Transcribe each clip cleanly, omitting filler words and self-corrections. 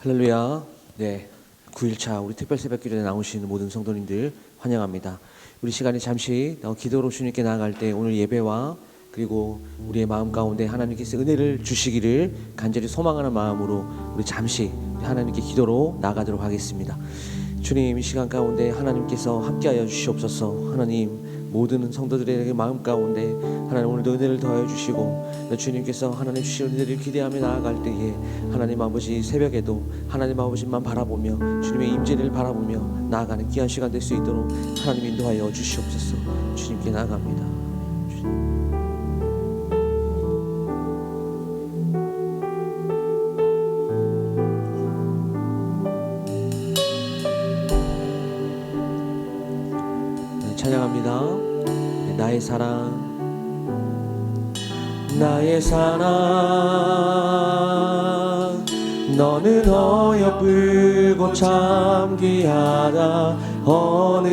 할렐루야. 네, 9일차 우리 특별 새벽기도에 나오시는 모든 성도님들 환영합니다. 우리 시간에 잠시 기도로 주님께 나아갈 때 오늘 예배와 그리고 우리의 마음 가운데 하나님께서 은혜를 주시기를 간절히 소망하는 마음으로 우리 잠시 하나님께 기도로 나아가도록 하겠습니다. 주님, 이 시간 가운데 하나님께서 함께하여 주시옵소서. 하나님, 모든 성도들에게 마음 가운데 하나님 오늘도 은혜를 더하여 주시고, 주님께서 하나님 주신 은혜를 기대하며 나아갈 때에 하나님 아버지 새벽에도 하나님 아버지만 바라보며 주님의 임재를 바라보며 나아가는 귀한 시간 될 수 있도록 하나님 인도하여 주시옵소서. 주님께 나아갑니다. 찬양합니다. 나의 사랑, 나의 사랑, 너는 어여쁘고 참 귀하다. 어느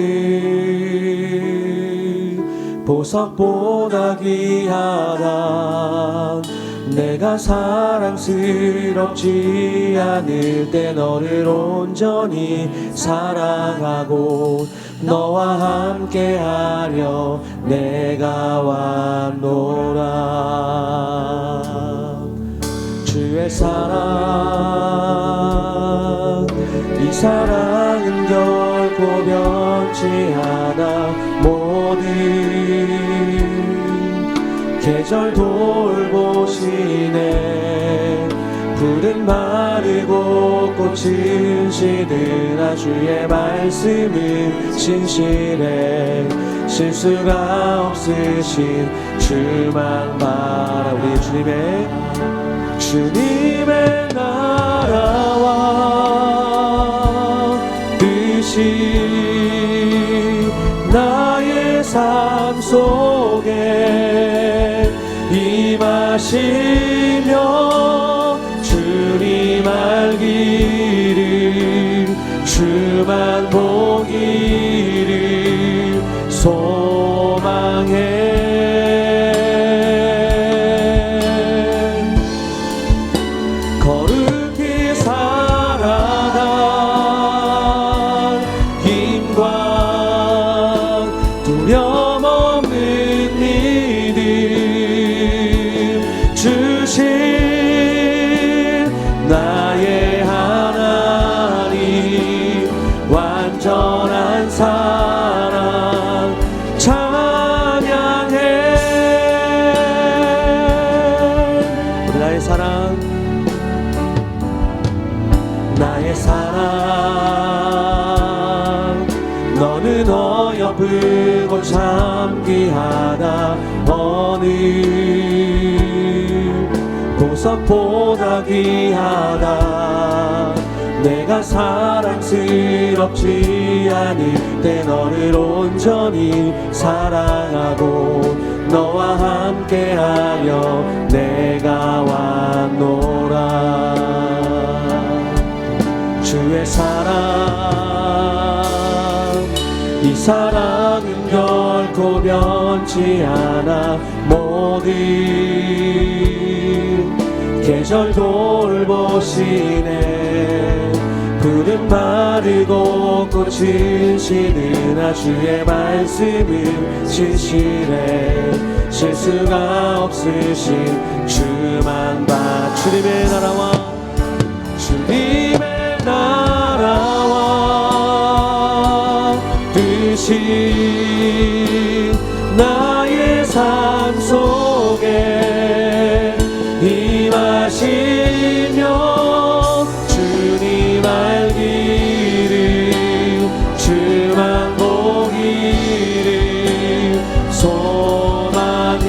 보석보다 귀하다. 내가 사랑스럽지 않을 때 너를 온전히 사랑하고 너와 함께하려 내가 왔노라. 주의 사랑, 이 사랑은 결코 변치 않아. 모든 계절 돌보시네. 푸른 마르고 꽃은 시드나 주의 말씀은 진실해. 실수가 없으신 주만 바라. 우리 주님의 나라와 뜻이 나의 삶 속에 임하시며 주님 알기를 주만 보기를 소망해. 거룩히 살아갈 힘과 두려움 없는 믿음 주신 나의 하나님, 완전한 사랑 찬양해. 우리 나의 사랑, 나의 사랑, 너는 어여쁘고 참 귀하다. 어느 보석보다 귀하다. 내가 사랑스럽지 않을 때 너를 온전히 사랑하고 너와 함께하며 내가 왔노라. 주의 사랑, 이 사랑은 결코 변치 않아. 모든 계절 돌보시네. 푸른 마르고 꽃은 시드나 주의 말씀은 진실해. 실수가 없으신 주만 봐. 주님의 나라와 주님의 나라와 뜻이 나의 삶 속에 임하시며 주님 알기를 주만 보기를 소망해.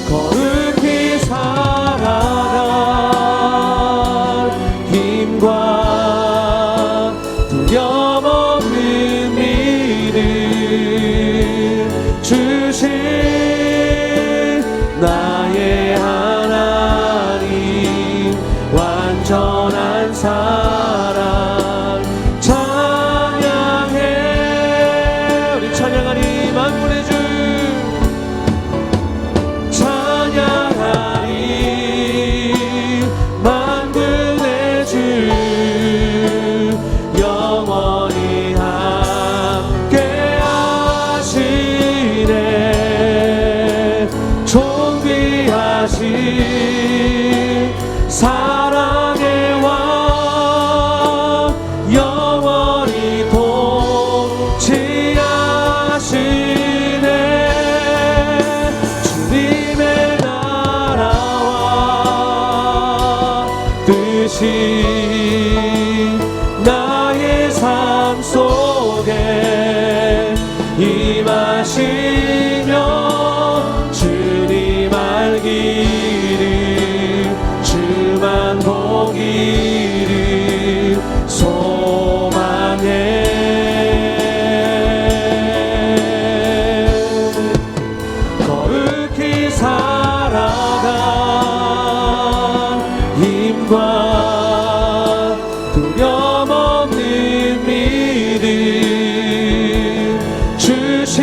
거룩히 살아갈 힘과 두려움 없는 믿음 주신 나의 하나님, 완전한 사랑 찬양해. 우리 찬양하니 만군의 주 찬양하니 뜻이 나의 삶 속에 임하시며 주님 알기를 주만 보기를 소망해 거룩히 살아가 힘과 두려움 없는 믿음 주실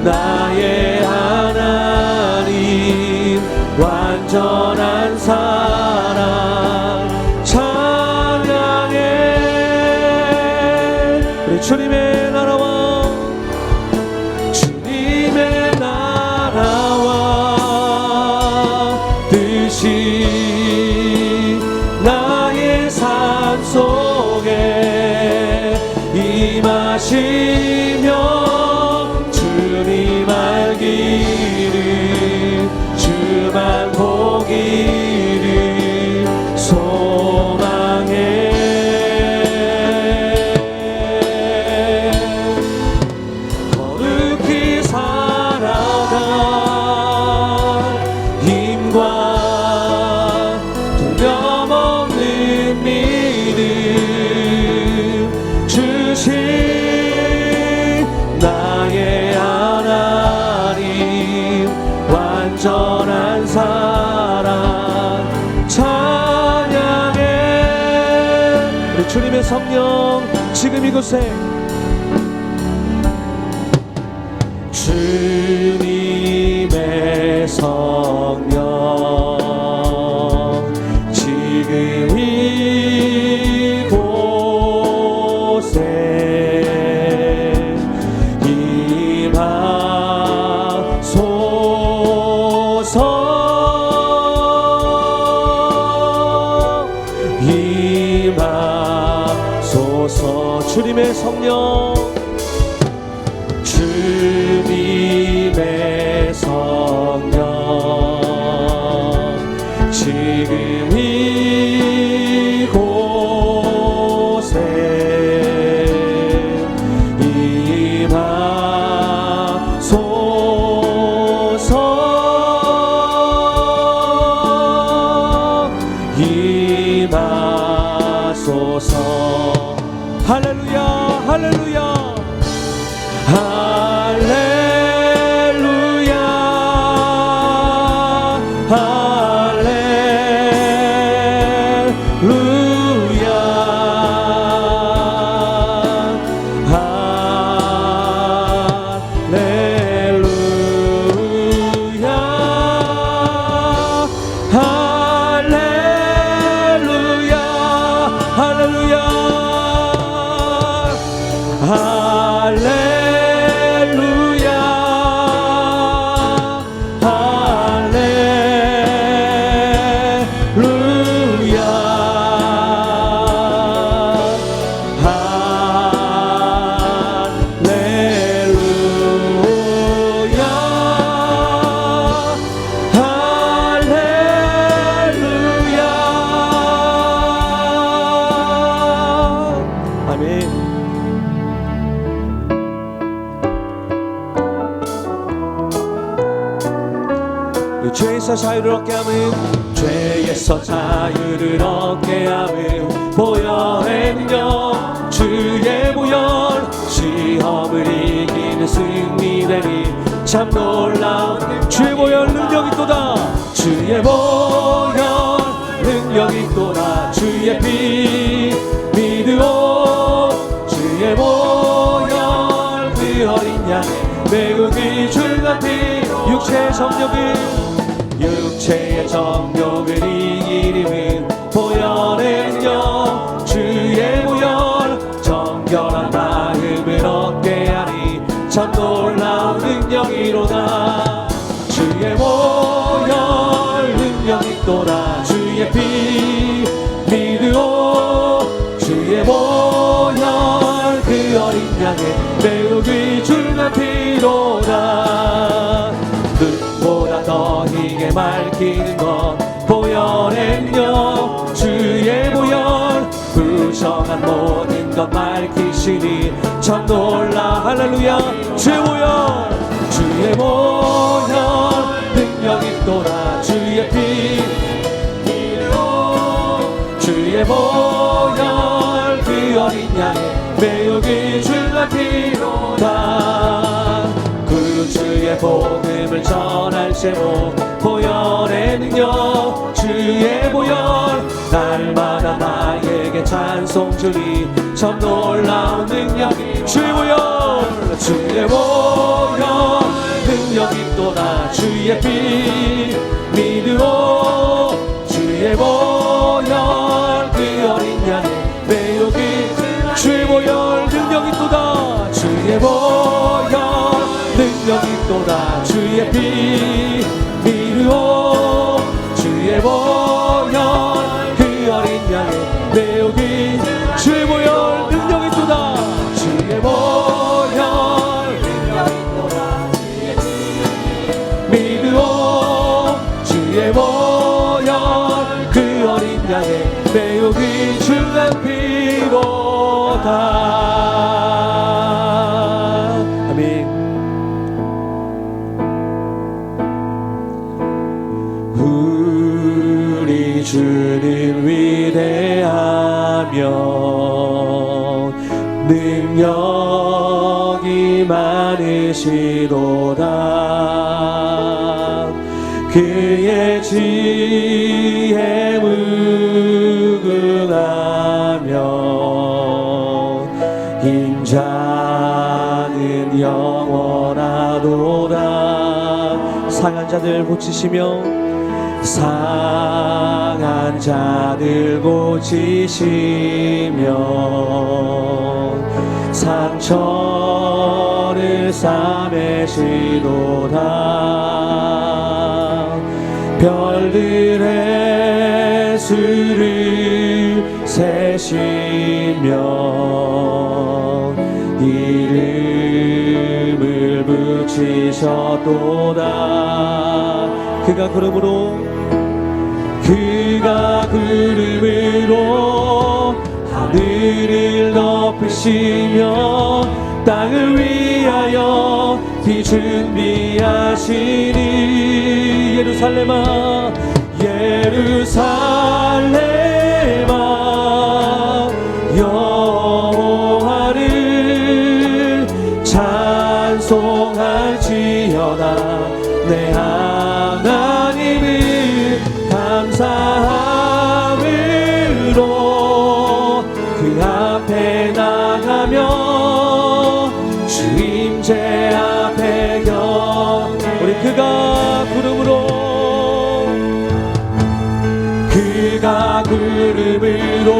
나의 하나님 완전한 사랑 찬양해 우리 주님의 나라와 주님의 나라와 뜻이 나의 삶 속에 임하시며 주님 알기를 주만 보기를 소망해 거룩히 살아가 힘과 두려움 없는 믿음 주실 나의 하나님 완전한 사랑 찬양해 우리 주님의 성령 지금 이곳에 주님의 성령 지금 이곳에 임하소서 주님의 성령 주님의 성령 지금 이곳에 임하소서 할렐루야 할렐루야 할렐루야 죄에서 자유를 얻게 함은 죄에서 자유를 얻게 함은 보혈의 능력 주의 보혈 시험을 이기는 승리되니 참 놀라운 주의 보혈 능력이 있도다 주의 보혈 능력이 있도다 주의 피 믿으오 주의 보혈 그 어린 양의 매우 귀중한 피 육체의 정욕을 이기림은 보혈의 능력 주의 보혈 정결한 마음을 얻게 하니 참 놀라운 능력이로다 주의 보혈 능력 있도다 주의 피 믿으오 주의 보혈 그 어린 양의 매우 귀중한 피로다 눈보다 더 희게 밝히는 것 보혈의 능력 주의 보혈 부정한 모든 것 밝히시니 참 놀라 할렐루야 주의 보혈 능력 있도다 주의 피 주의 보혈 그 어린 양의 매우 귀중한 피로다 그 주의 복음을 전할 제목 보혈의 능력 주의 보혈 날마다 나에게 찬송 주니 참 놀라운 능력이 주의 보혈 능력 있도다 주의 피 믿으오 주의 보혈 그 어린 양의 매우 귀중한 주의 보혈 능력 있도다 주의 보혈 능력 있도다 주의 피 믿으오 주의 보혈 그 어린 양의 매우 귀중한 주의 보혈 능력 있도다 주의 보혈 능력 있도다 주의 피 믿으오 주의 보혈 그 어린 양의 매우 귀중한 피로다 주님 위대하며 능력이 많으시도다 그의 지혜 무궁하며 인자는 영원하도다 상한 자들 고치시며 상한 자들 고치시며 상처를 싸매시도다 별들의 수를 세시며 이름을 붙이셨도다 그가 구름으로 하늘을 덮으시며 땅을 위하여 비 준비하시니 예루살렘아 여호와를 찬송할지어다 내 하나님을 감사함으로 그 앞에 나가며 주 임재 앞에 우리 그가 구름으로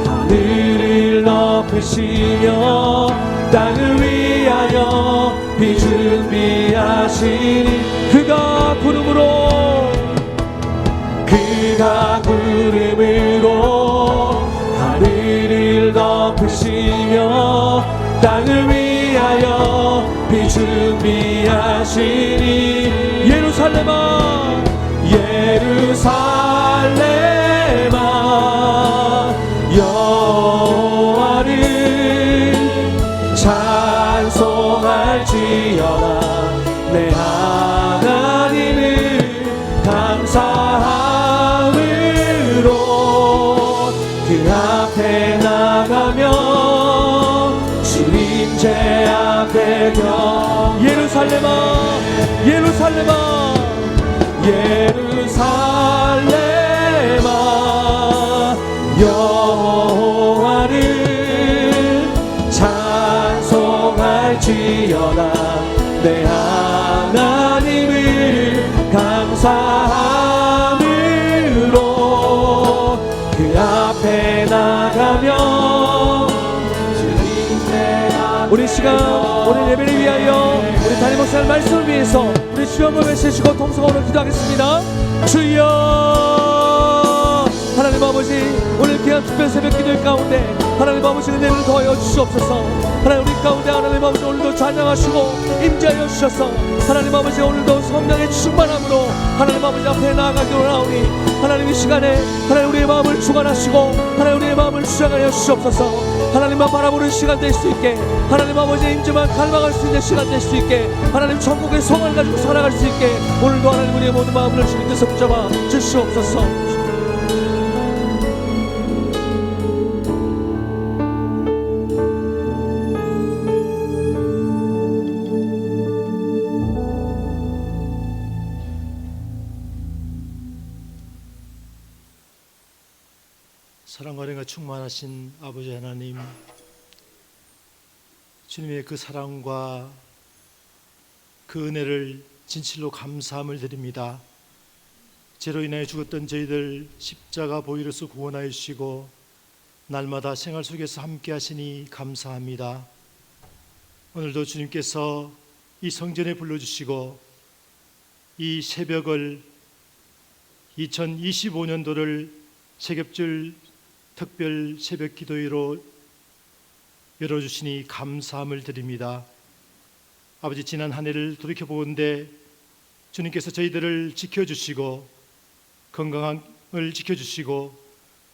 하늘을 덮으시며 땅을 위하여 비 준비하시니 그가 구름으로 하늘을 덮으시며 땅을 위하여 비 준비하시니 예루살렘아 여호와를 찬송할지어다 내 하나님을 감사함으로 그 앞에 나가며 주 임재 앞에 예루살렘아 여호와를 찬송할지어다 내 하나님을 감사함으로 그 앞에 나가며 우리 시간 오늘 예배를 위하여 우리 담임 목사님 말씀을 위해서 우리 주여 한번 세시고 통성으로 기도하겠습니다. 주여 하나님 아버지 오늘 귀한 특별 새벽 기도의 가운데 하나님 아버지 은혜를 더하여 주시옵소서. 하나님 우리 가운데 하나님 아버지 오늘도 찬양하시고 임재하여 주셔서 하나님 아버지 오늘도 성령의 충만함으로 하나님 아버지 앞에 나아가기로 나오니 하나님 이 시간에 하나님 우리의 마음을 주관하시고 하나님 우리의 마음을 주장하여 주시옵소서. 하나님만 바라보는 시간 될 수 있게 하나님 아버지의 임재만 갈망할 수 있는 시간 될 수 있게 하나님 천국의 소망을 가지고 살아갈 수 있게 오늘도 하나님 우리의 모든 마음을 주님께서 붙잡아 주시옵소서. 사랑과 은혜가 충만하신 아버지 하나님, 주님의 그 사랑과 그 은혜를 진실로 감사함을 드립니다. 죄로 인하여 죽었던 저희들 십자가 보혈로서 구원하여 주시고 날마다 생활 속에서 함께 하시니 감사합니다. 오늘도 주님께서 이 성전에 불러주시고 이 새벽을 2025년도를 새벽줄 특별 새벽 기도회로 열어주시니 감사함을 드립니다. 아버지, 지난 한 해를 돌이켜보건대 주님께서 저희들을 지켜주시고 건강을 지켜주시고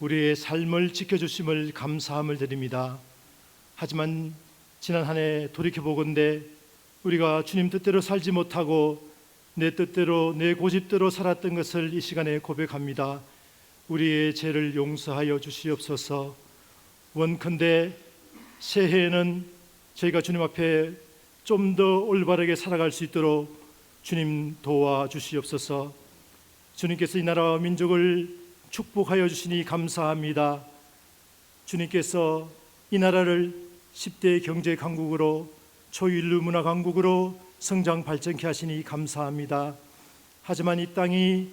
우리의 삶을 지켜주심을 감사함을 드립니다. 하지만 지난 한 해 돌이켜보건대 우리가 주님 뜻대로 살지 못하고 내 뜻대로 내 고집대로 살았던 것을 이 시간에 고백합니다. 우리의 죄를 용서하여 주시옵소서. 원컨대 새해에는 저희가 주님 앞에 좀 더 올바르게 살아갈 수 있도록 주님 도와주시옵소서. 주님께서 이 나라와 민족을 축복하여 주시니 감사합니다. 주님께서 이 나라를 10대 경제 강국으로 초일류 문화 강국으로 성장 발전케 하시니 감사합니다. 하지만 이 땅이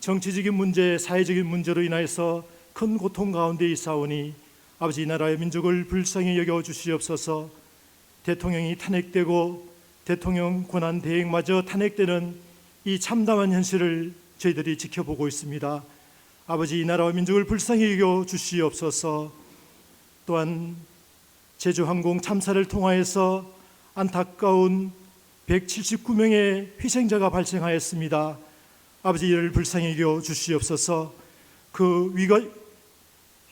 정치적인 문제, 사회적인 문제로 인하여서 큰 고통 가운데 있사오니 아버지, 이 나라의 민족을 불쌍히 여겨 주시옵소서. 대통령이 탄핵되고 대통령 권한 대행마저 탄핵되는 이 참담한 현실을 저희들이 지켜보고 있습니다. 아버지, 이 나라와 민족을 불쌍히 여겨 주시옵소서. 또한 제주항공 참사를 통하여서 안타까운 179명의 희생자가 발생하였습니다. 아버지, 이를 불쌍히 여겨 주시옵소서. 그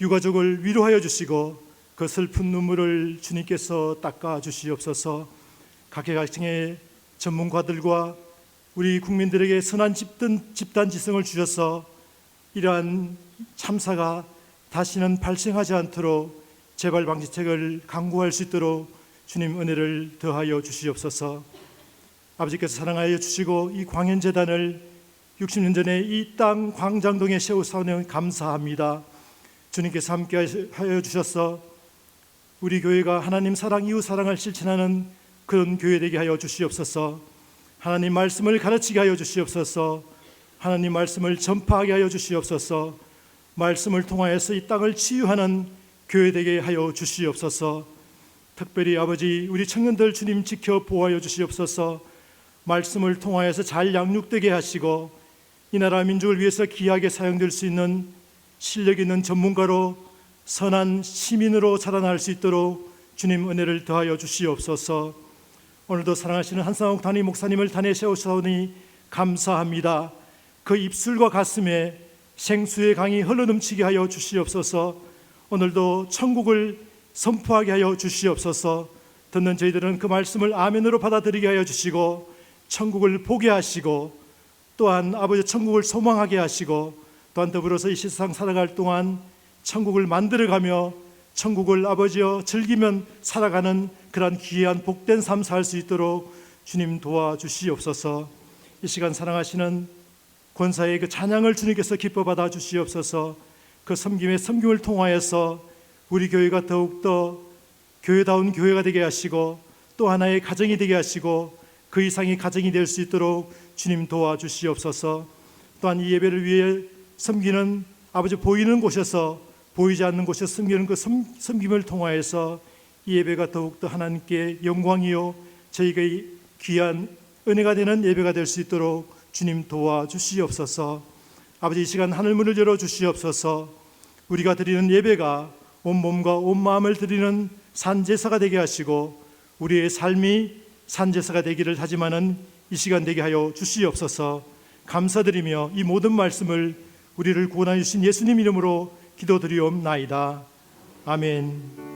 유가족을 위로하여 주시고 그 슬픈 눈물을 주님께서 닦아 주시옵소서. 각계각층의 전문가들과 우리 국민들에게 선한 집단 지성을 주셔서 이러한 참사가 다시는 발생하지 않도록 재발 방지책을 강구할 수 있도록 주님 은혜를 더하여 주시옵소서. 아버지께서 사랑하여 주시고 이 광연재단을 60년 전에 이 땅 광장동에 세우사오니 감사합니다. 주님께서 함께 하여 주셔서 우리 교회가 하나님 사랑, 이웃 사랑을 실천하는 그런 교회 되게 하여 주시옵소서. 하나님 말씀을 가르치게 하여 주시옵소서. 하나님 말씀을 전파하게 하여 주시옵소서. 말씀을 통하여서 이 땅을 치유하는 교회 되게 하여 주시옵소서. 특별히 아버지, 우리 청년들 주님 지켜 보호하여 주시옵소서. 말씀을 통하여서 잘 양육되게 하시고 이 나라 민족을 위해서 귀하게 사용될 수 있는 실력 있는 전문가로 선한 시민으로 자라날 수 있도록 주님 은혜를 더하여 주시옵소서. 오늘도 사랑하시는 한상욱 담임 목사님을 단에 세우사오니 감사합니다. 그 입술과 가슴에 생수의 강이 흘러넘치게 하여 주시옵소서. 오늘도 천국을 선포하게 하여 주시옵소서. 듣는 저희들은 그 말씀을 아멘으로 받아들이게 하여 주시고 천국을 보게 하시고 또한 아버지 천국을 소망하게 하시고 또한 더불어서 이 세상 살아갈 동안 천국을 만들어가며 천국을 아버지여 즐기면 살아가는 그러한 귀한 복된 삶 살 수 있도록 주님 도와주시옵소서. 이 시간 사랑하시는 권사의 그 찬양을 주님께서 기뻐 받아 주시옵소서. 그 섬김의 섬김을 통하여서 우리 교회가 더욱더 교회다운 교회가 되게 하시고 또 하나의 가정이 되게 하시고 그 이상의 가정이 될 수 있도록 주님 도와주시옵소서. 또한 이 예배를 위해 섬기는 아버지 보이는 곳에서 보이지 않는 곳에서 섬기는 그 섬김을 통하여서 이 예배가 더욱더 하나님께 영광이요 저희가 귀한 은혜가 되는 예배가 될 수 있도록 주님 도와주시옵소서. 아버지, 이 시간 하늘문을 열어주시옵소서. 우리가 드리는 예배가 온 몸과 온 마음을 드리는 산제사가 되게 하시고 우리의 삶이 산제사가 되기를 다짐하는 이 시간 되게 하여 주시옵소서. 감사드리며 이 모든 말씀을 우리를 구원하여 주신 예수님 이름으로 기도드리옵나이다. 아멘.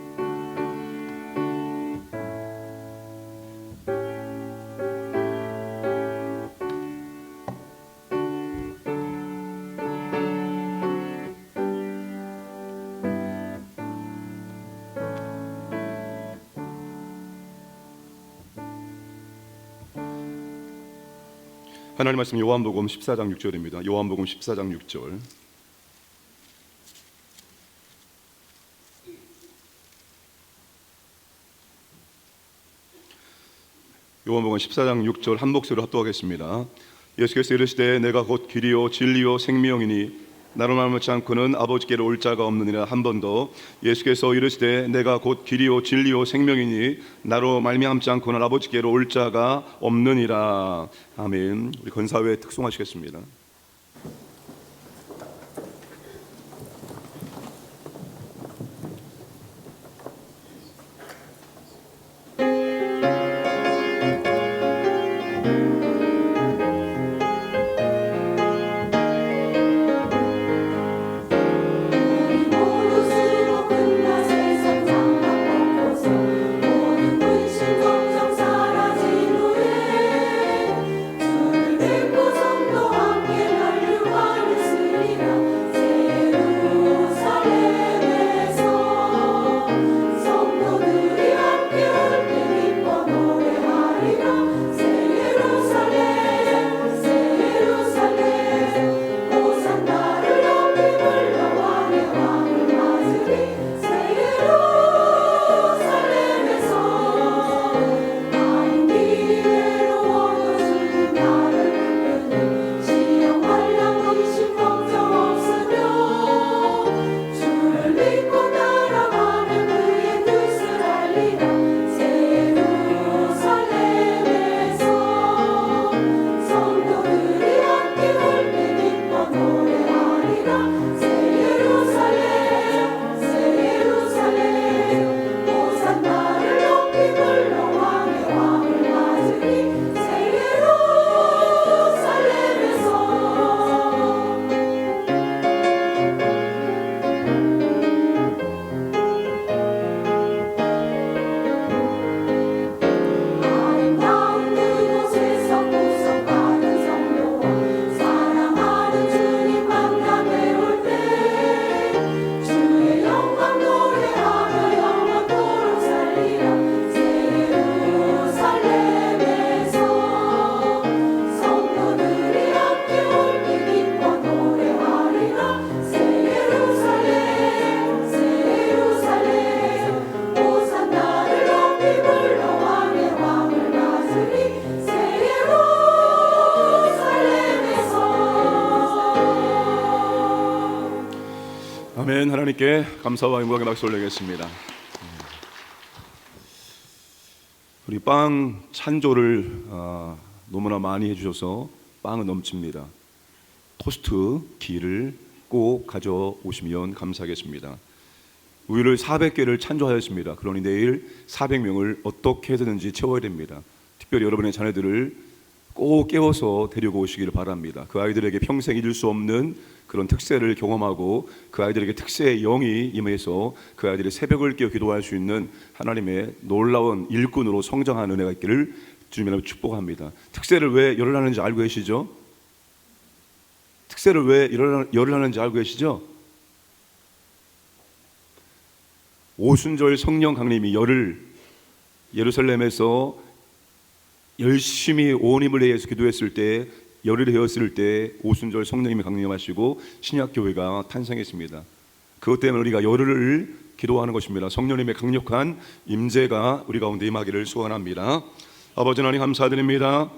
하나님 말씀 요한복음 14장 6절입니다. 요한복음 14장 6절. 요한복음 14장 6절 한 목소리로 합독하겠습니다. 예수께서 이르시되 내가 곧 길이요 진리요 생명이니 나로 말미암지 않고는 아버지께로 올 자가 없느니라. 한 번 더. 예수께서 이르시되 내가 곧 길이요 진리요 생명이니 나로 말미암지 않고는 아버지께로 올 자가 없느니라. 아멘. 우리 건사회 특송하시겠습니다. 아멘. 하나님께 감사와 영광의 박수 올리겠습니다. 우리 빵 찬조를 너무나 많이 해주셔서 빵은 넘칩니다. 토스트 기를 꼭 가져오시면 감사하겠습니다. 우유를 400개를 찬조하였습니다. 그러니 내일 400명을 어떻게 해서든지 채워야 됩니다. 특별히 여러분의 자녀들을 꼭 깨워서 데리고 오시기를 바랍니다. 그 아이들에게 평생 잊을 수 없는 그런 특세를 경험하고 그 아이들에게 특세의 영이 임해서 그 아이들이 새벽을 깨어 기도할 수 있는 하나님의 놀라운 일꾼으로 성장하는 은혜가 있기를 주님으로 축복합니다. 특세를 왜 열을 하는지 알고 계시죠? 특세를 왜 열을 하는지 알고 계시죠? 오순절 성령 강림이 열을 예루살렘에서 열심히 온 힘을 내서 기도했을 때 열흘이 되었을 때 오순절 성령님이 강림하시고 신약교회가 탄생했습니다. 그것 때문에 우리가 열흘을 기도하는 것입니다. 성령님의 강력한 임재가 우리 가운데 임하기를 소원합니다. 아버지 하나님 감사드립니다.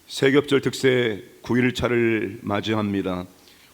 세겹절 특세 9일차를 맞이합니다.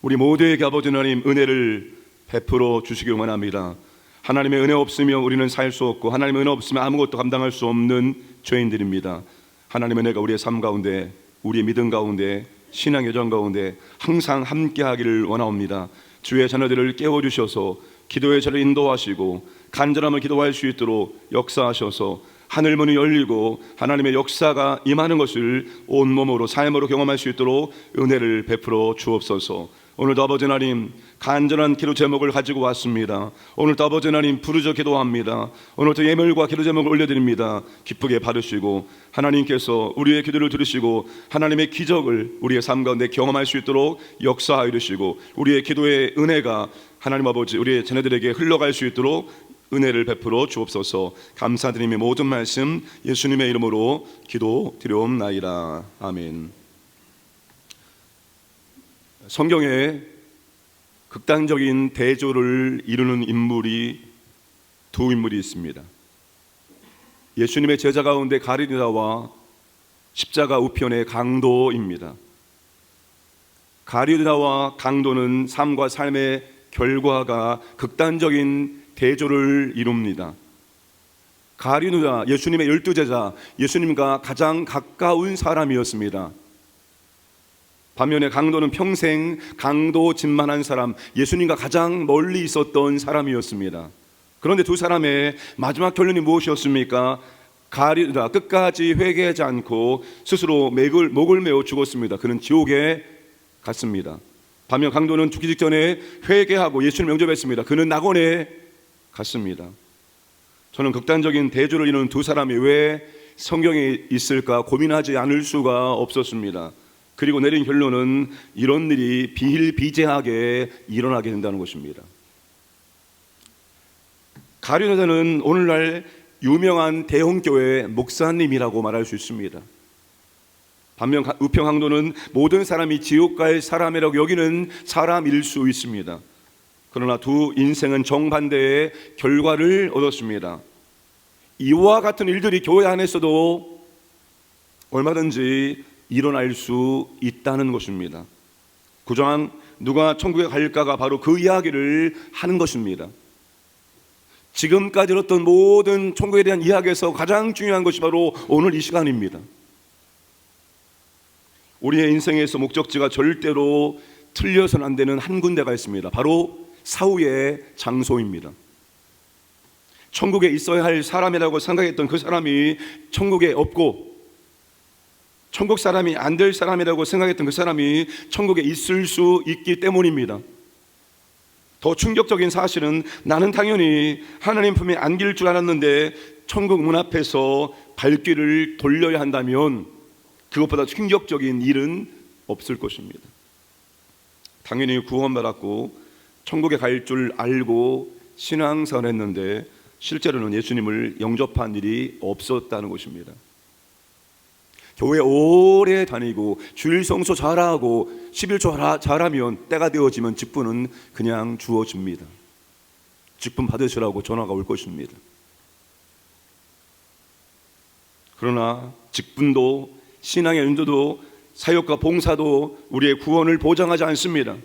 우리 모두에게 아버지 하나님 은혜를 베풀어 주시기 원합니다. 하나님의 은혜 없으면 우리는 살 수 없고 하나님의 은혜 없으면 아무것도 감당할 수 없는 죄인들입니다. 하나님의 은혜가 우리의 삶 가운데 우리의 믿음 가운데 신앙 여정 가운데 항상 함께하기를 원하옵니다. 주의 자녀들을 깨워주셔서 기도의 자를 인도하시고 간절함을 기도할 수 있도록 역사하셔서 하늘문이 열리고 하나님의 역사가 임하는 것을 온몸으로 삶으로 경험할 수 있도록 은혜를 베풀어 주옵소서. 오늘도 아버지 하나님 간절한 기도 제목을 가지고 왔습니다. 오늘도 아버지 하나님 부르짖어 기도합니다. 오늘도 예물과 기도 제목을 올려드립니다. 기쁘게 받으시고 하나님께서 우리의 기도를 들으시고 하나님의 기적을 우리의 삶 가운데 경험할 수 있도록 역사하여 주시고 우리의 기도의 은혜가 하나님 아버지 우리의 자녀들에게 흘러갈 수 있도록 은혜를 베풀어 주옵소서. 감사드리며 모든 말씀 예수님의 이름으로 기도드려옵나이다. 아멘. 성경에 극단적인 대조를 이루는 인물이 두 인물이 있습니다. 예수님의 제자 가운데 가룟유다와 십자가 우편의 강도입니다. 가룟유다와 강도는 삶과 삶의 결과가 극단적인 대조를 이룹니다. 가룟유다 예수님의 12제자, 예수님과 가장 가까운 사람이었습니다. 반면에 강도는 평생 강도짓만한 사람, 예수님과 가장 멀리 있었던 사람이었습니다. 그런데 두 사람의 마지막 결론이 무엇이었습니까? 가룟유다 끝까지 회개하지 않고 스스로 목을 메어 죽었습니다. 그는 지옥에 갔습니다. 반면 강도는 죽기 직전에 회개하고 예수님을 영접했습니다. 그는 낙원에 갔습니다. 저는 극단적인 대조를 이루는 두 사람이 왜 성경에 있을까 고민하지 않을 수가 없었습니다. 그리고 내린 결론은 이런 일이 비일비재하게 일어나게 된다는 것입니다. 가룟유다는 오늘날 유명한 대형교회 목사님이라고 말할 수 있습니다. 반면 우평강도는 모든 사람이 지옥 갈 사람이라고 여기는 사람일 수 있습니다. 그러나 두 인생은 정반대의 결과를 얻었습니다. 이와 같은 일들이 교회 안에서도 얼마든지 일어날 수 있다는 것입니다. 9장 누가 천국에 갈까가 바로 그 이야기를 하는 것입니다. 지금까지 들었던 모든 천국에 대한 이야기에서 가장 중요한 것이 바로 오늘 이 시간입니다. 우리의 인생에서 목적지가 절대로 틀려서는 안 되는 한 군데가 있습니다. 바로 사후의 장소입니다. 천국에 있어야 할 사람이라고 생각했던 그 사람이 천국에 없고 천국 사람이 안 될 사람이라고 생각했던 그 사람이 천국에 있을 수 있기 때문입니다. 더 충격적인 사실은 나는 당연히 하나님 품에 안길 줄 알았는데 천국 문 앞에서 발길을 돌려야 한다면 그것보다 충격적인 일은 없을 것입니다. 당연히 구원받았고 천국에 갈 줄 알고 신앙생활을 했는데 실제로는 예수님을 영접한 일이 없었다는 것입니다. 교회 오래 다니고 주일 성소 잘하고 11조 잘하면 때가 되어지면 직분은 그냥 주어집니다. 직분 받으시라고 전화가 올 것입니다. 그러나 직분도 신앙의 연도도 사역과 봉사도 우리의 구원을 보장하지 않습니다.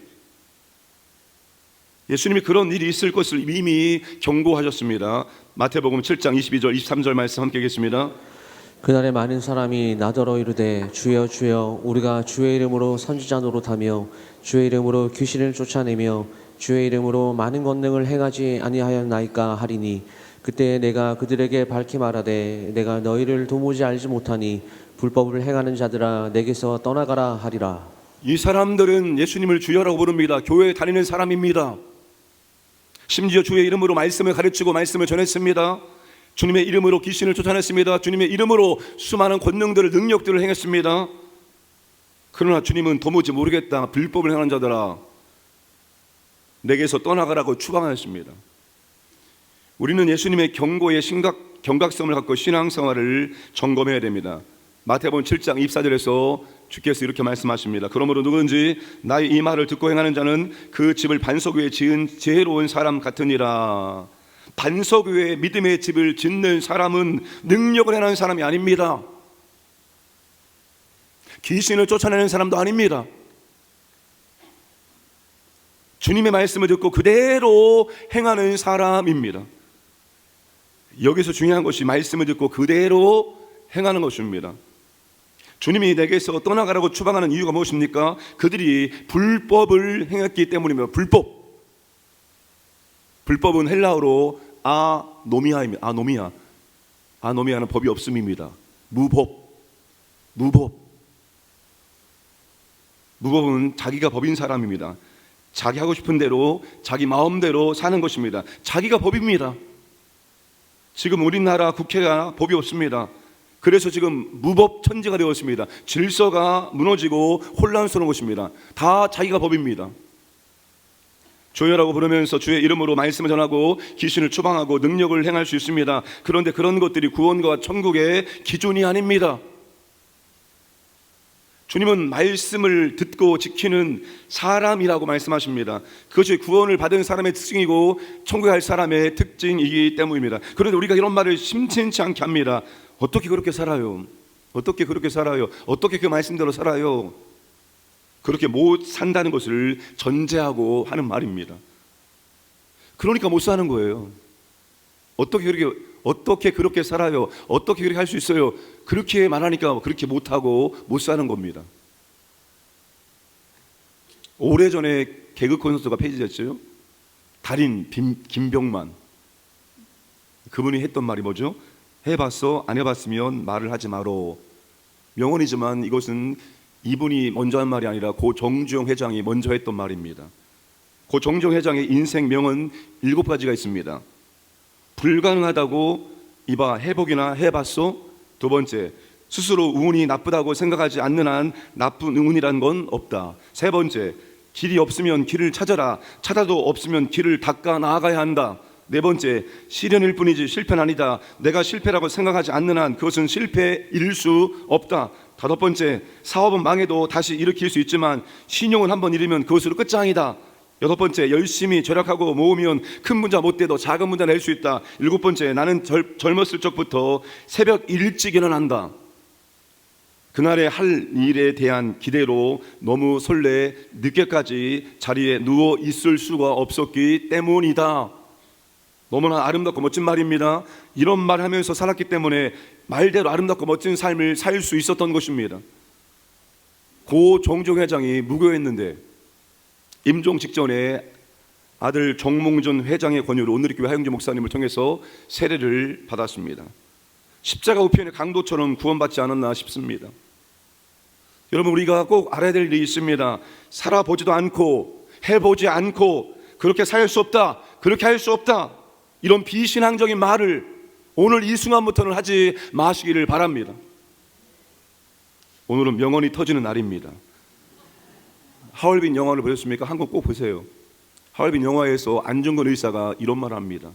예수님이 그런 일이 있을 것을 이미 경고하셨습니다. 마태복음 7장 22절 23절 말씀 함께 읽겠습니다. 그날에 많은 사람이 나더러 이르되 주여 주여 우리가 주의 이름으로 선지자 노릇하며 주의 이름으로 귀신을 쫓아내며 주의 이름으로 많은 권능을 행하지 아니하였나이까 하리니 그때 내가 그들에게 밝히 말하되 내가 너희를 도무지 알지 못하니 불법을 행하는 자들아 내게서 떠나가라 하리라. 이 사람들은 예수님을 주여라고 부릅니다. 교회에 다니는 사람입니다. 심지어 주의 이름으로 말씀을 가르치고 말씀을 전했습니다. 주님의 이름으로 귀신을 쫓아냈습니다. 주님의 이름으로 수많은 권능들을 능력들을 행했습니다. 그러나 주님은 도무지 모르겠다 불법을 행하는 자들아 내게서 떠나가라고 추방하셨습니다. 우리는 예수님의 경고의 경각성을 갖고 신앙생활을 점검해야 됩니다. 마태복음 7장 24절에서 주께서 이렇게 말씀하십니다. 그러므로 누구든지 나의 이 말을 듣고 행하는 자는 그 집을 반석 위에 지은 지혜로운 사람 같으니라. 반석 위에 믿음의 집을 짓는 사람은 능력을 행하는 사람이 아닙니다. 귀신을 쫓아내는 사람도 아닙니다. 주님의 말씀을 듣고 그대로 행하는 사람입니다. 여기서 중요한 것이 말씀을 듣고 그대로 행하는 것입니다. 주님이 내게서 떠나가라고 추방하는 이유가 무엇입니까? 그들이 불법을 행했기 때문입니다. 불법은 헬라어로 아노미아입니다. 아노미아. 아노미아는 법이 없음입니다. 무법은 자기가 법인 사람입니다. 자기 하고 싶은 대로 자기 마음대로 사는 것입니다. 자기가 법입니다. 지금 우리나라 국회가 법이 없습니다. 그래서 지금 무법 천지가 되었습니다. 질서가 무너지고 혼란스러운 것입니다. 다 자기가 법입니다. 주여라고 부르면서 주의 이름으로 말씀을 전하고 귀신을 추방하고 능력을 행할 수 있습니다. 그런데 그런 것들이 구원과 천국의 기준이 아닙니다. 주님은 말씀을 듣고 지키는 사람이라고 말씀하십니다. 그것이 구원을 받은 사람의 특징이고 천국에 갈 사람의 특징이기 때문입니다. 그런데 우리가 이런 말을 심심치 않게 합니다. 어떻게 그렇게 살아요? 어떻게 그렇게 살아요? 어떻게 그 말씀대로 살아요? 그렇게 못 산다는 것을 전제하고 하는 말입니다. 그러니까 못 사는 거예요. 어떻게 그렇게 살아요? 어떻게 그렇게 할 수 있어요? 그렇게 말하니까 그렇게 못하고 못 사는 겁니다. 오래전에 개그 콘서트가 폐지됐죠. 달인 김병만, 그분이 했던 말이 뭐죠? 해봤어? 안 해봤으면 말을 하지 마로. 명언이지만 이것은 이분이 먼저 한 말이 아니라 고 정주영 회장이 먼저 했던 말입니다. 고 정주영 회장의 인생 명언 7가지가 있습니다. 불가능하다고 이봐 해보기나 해봤어? 두 번째, 스스로 운이 나쁘다고 생각하지 않는 한 나쁜 운이란 건 없다. 세 번째, 길이 없으면 길을 찾아라. 찾아도 없으면 길을 닦아 나아가야 한다. 네 번째, 시련일 뿐이지 실패는 아니다. 내가 실패라고 생각하지 않는 한 그것은 실패일 수 없다. 다섯 번째, 사업은 망해도 다시 일으킬 수 있지만 신용은 한번 잃으면 그것으로 끝장이다. 여섯 번째, 열심히 절약하고 모으면 큰 문자 못 돼도 작은 문자 낼 수 있다. 일곱 번째, 나는 젊었을 적부터 새벽 일찍 일어난다. 그날의 할 일에 대한 기대로 너무 설레 늦게까지 자리에 누워 있을 수가 없었기 때문이다. 너무나 아름답고 멋진 말입니다. 이런 말 하면서 살았기 때문에 말대로 아름답고 멋진 삶을 살 수 있었던 것입니다. 고 정종 회장이 무교했는데 임종 직전에 아들 정몽준 회장의 권유로 오늘리교회 하영주 목사님을 통해서 세례를 받았습니다. 십자가 우편의 강도처럼 구원받지 않았나 싶습니다. 여러분, 우리가 꼭 알아야 될 일이 있습니다. 살아보지도 않고 해보지 않고 그렇게 살 수 없다, 그렇게 할 수 없다, 이런 비신앙적인 말을 오늘 이 순간부터는 하지 마시기를 바랍니다. 오늘은 명언이 터지는 날입니다. 하얼빈 영화를 보셨습니까? 한국 꼭 보세요. 하얼빈 영화에서 안중근 의사가 이런 말을 합니다.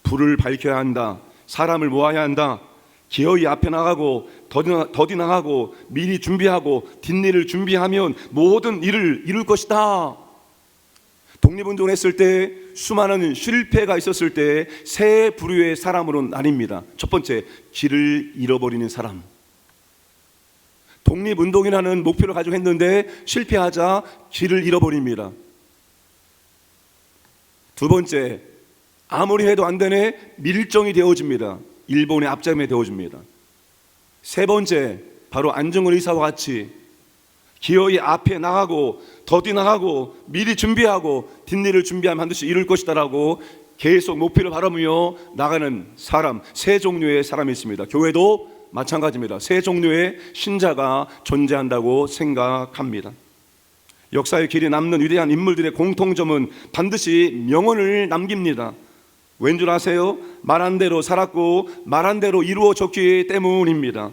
불을 밝혀야 한다. 사람을 모아야 한다. 기어이 앞에 나가고 더디 나가고 미리 준비하고 뒷일을 준비하면 모든 일을 이룰 것이다. 독립운동을 했을 때 수많은 실패가 있었을 때 세 부류의 사람으로 나뉩니다. 첫 번째, 길을 잃어버리는 사람. 독립운동이라는 목표를 가지고 했는데 실패하자 길을 잃어버립니다. 두 번째, 아무리 해도 안 되네 밀정이 되어집니다. 일본의 앞잡이 되어집니다. 세 번째, 바로 안중근 의사와 같이 기어이 앞에 나가고 더디 나가고 미리 준비하고 뒷일을 준비하면 반드시 이룰 것이다라고 계속 목표를 바라보며 나가는 사람, 세 종류의 사람이 있습니다. 교회도 마찬가지입니다. 세 종류의 신자가 존재한다고 생각합니다. 역사의 길이 남는 위대한 인물들의 공통점은 반드시 명언을 남깁니다. 왠 줄 아세요? 말한 대로 살았고 말한 대로 이루어졌기 때문입니다.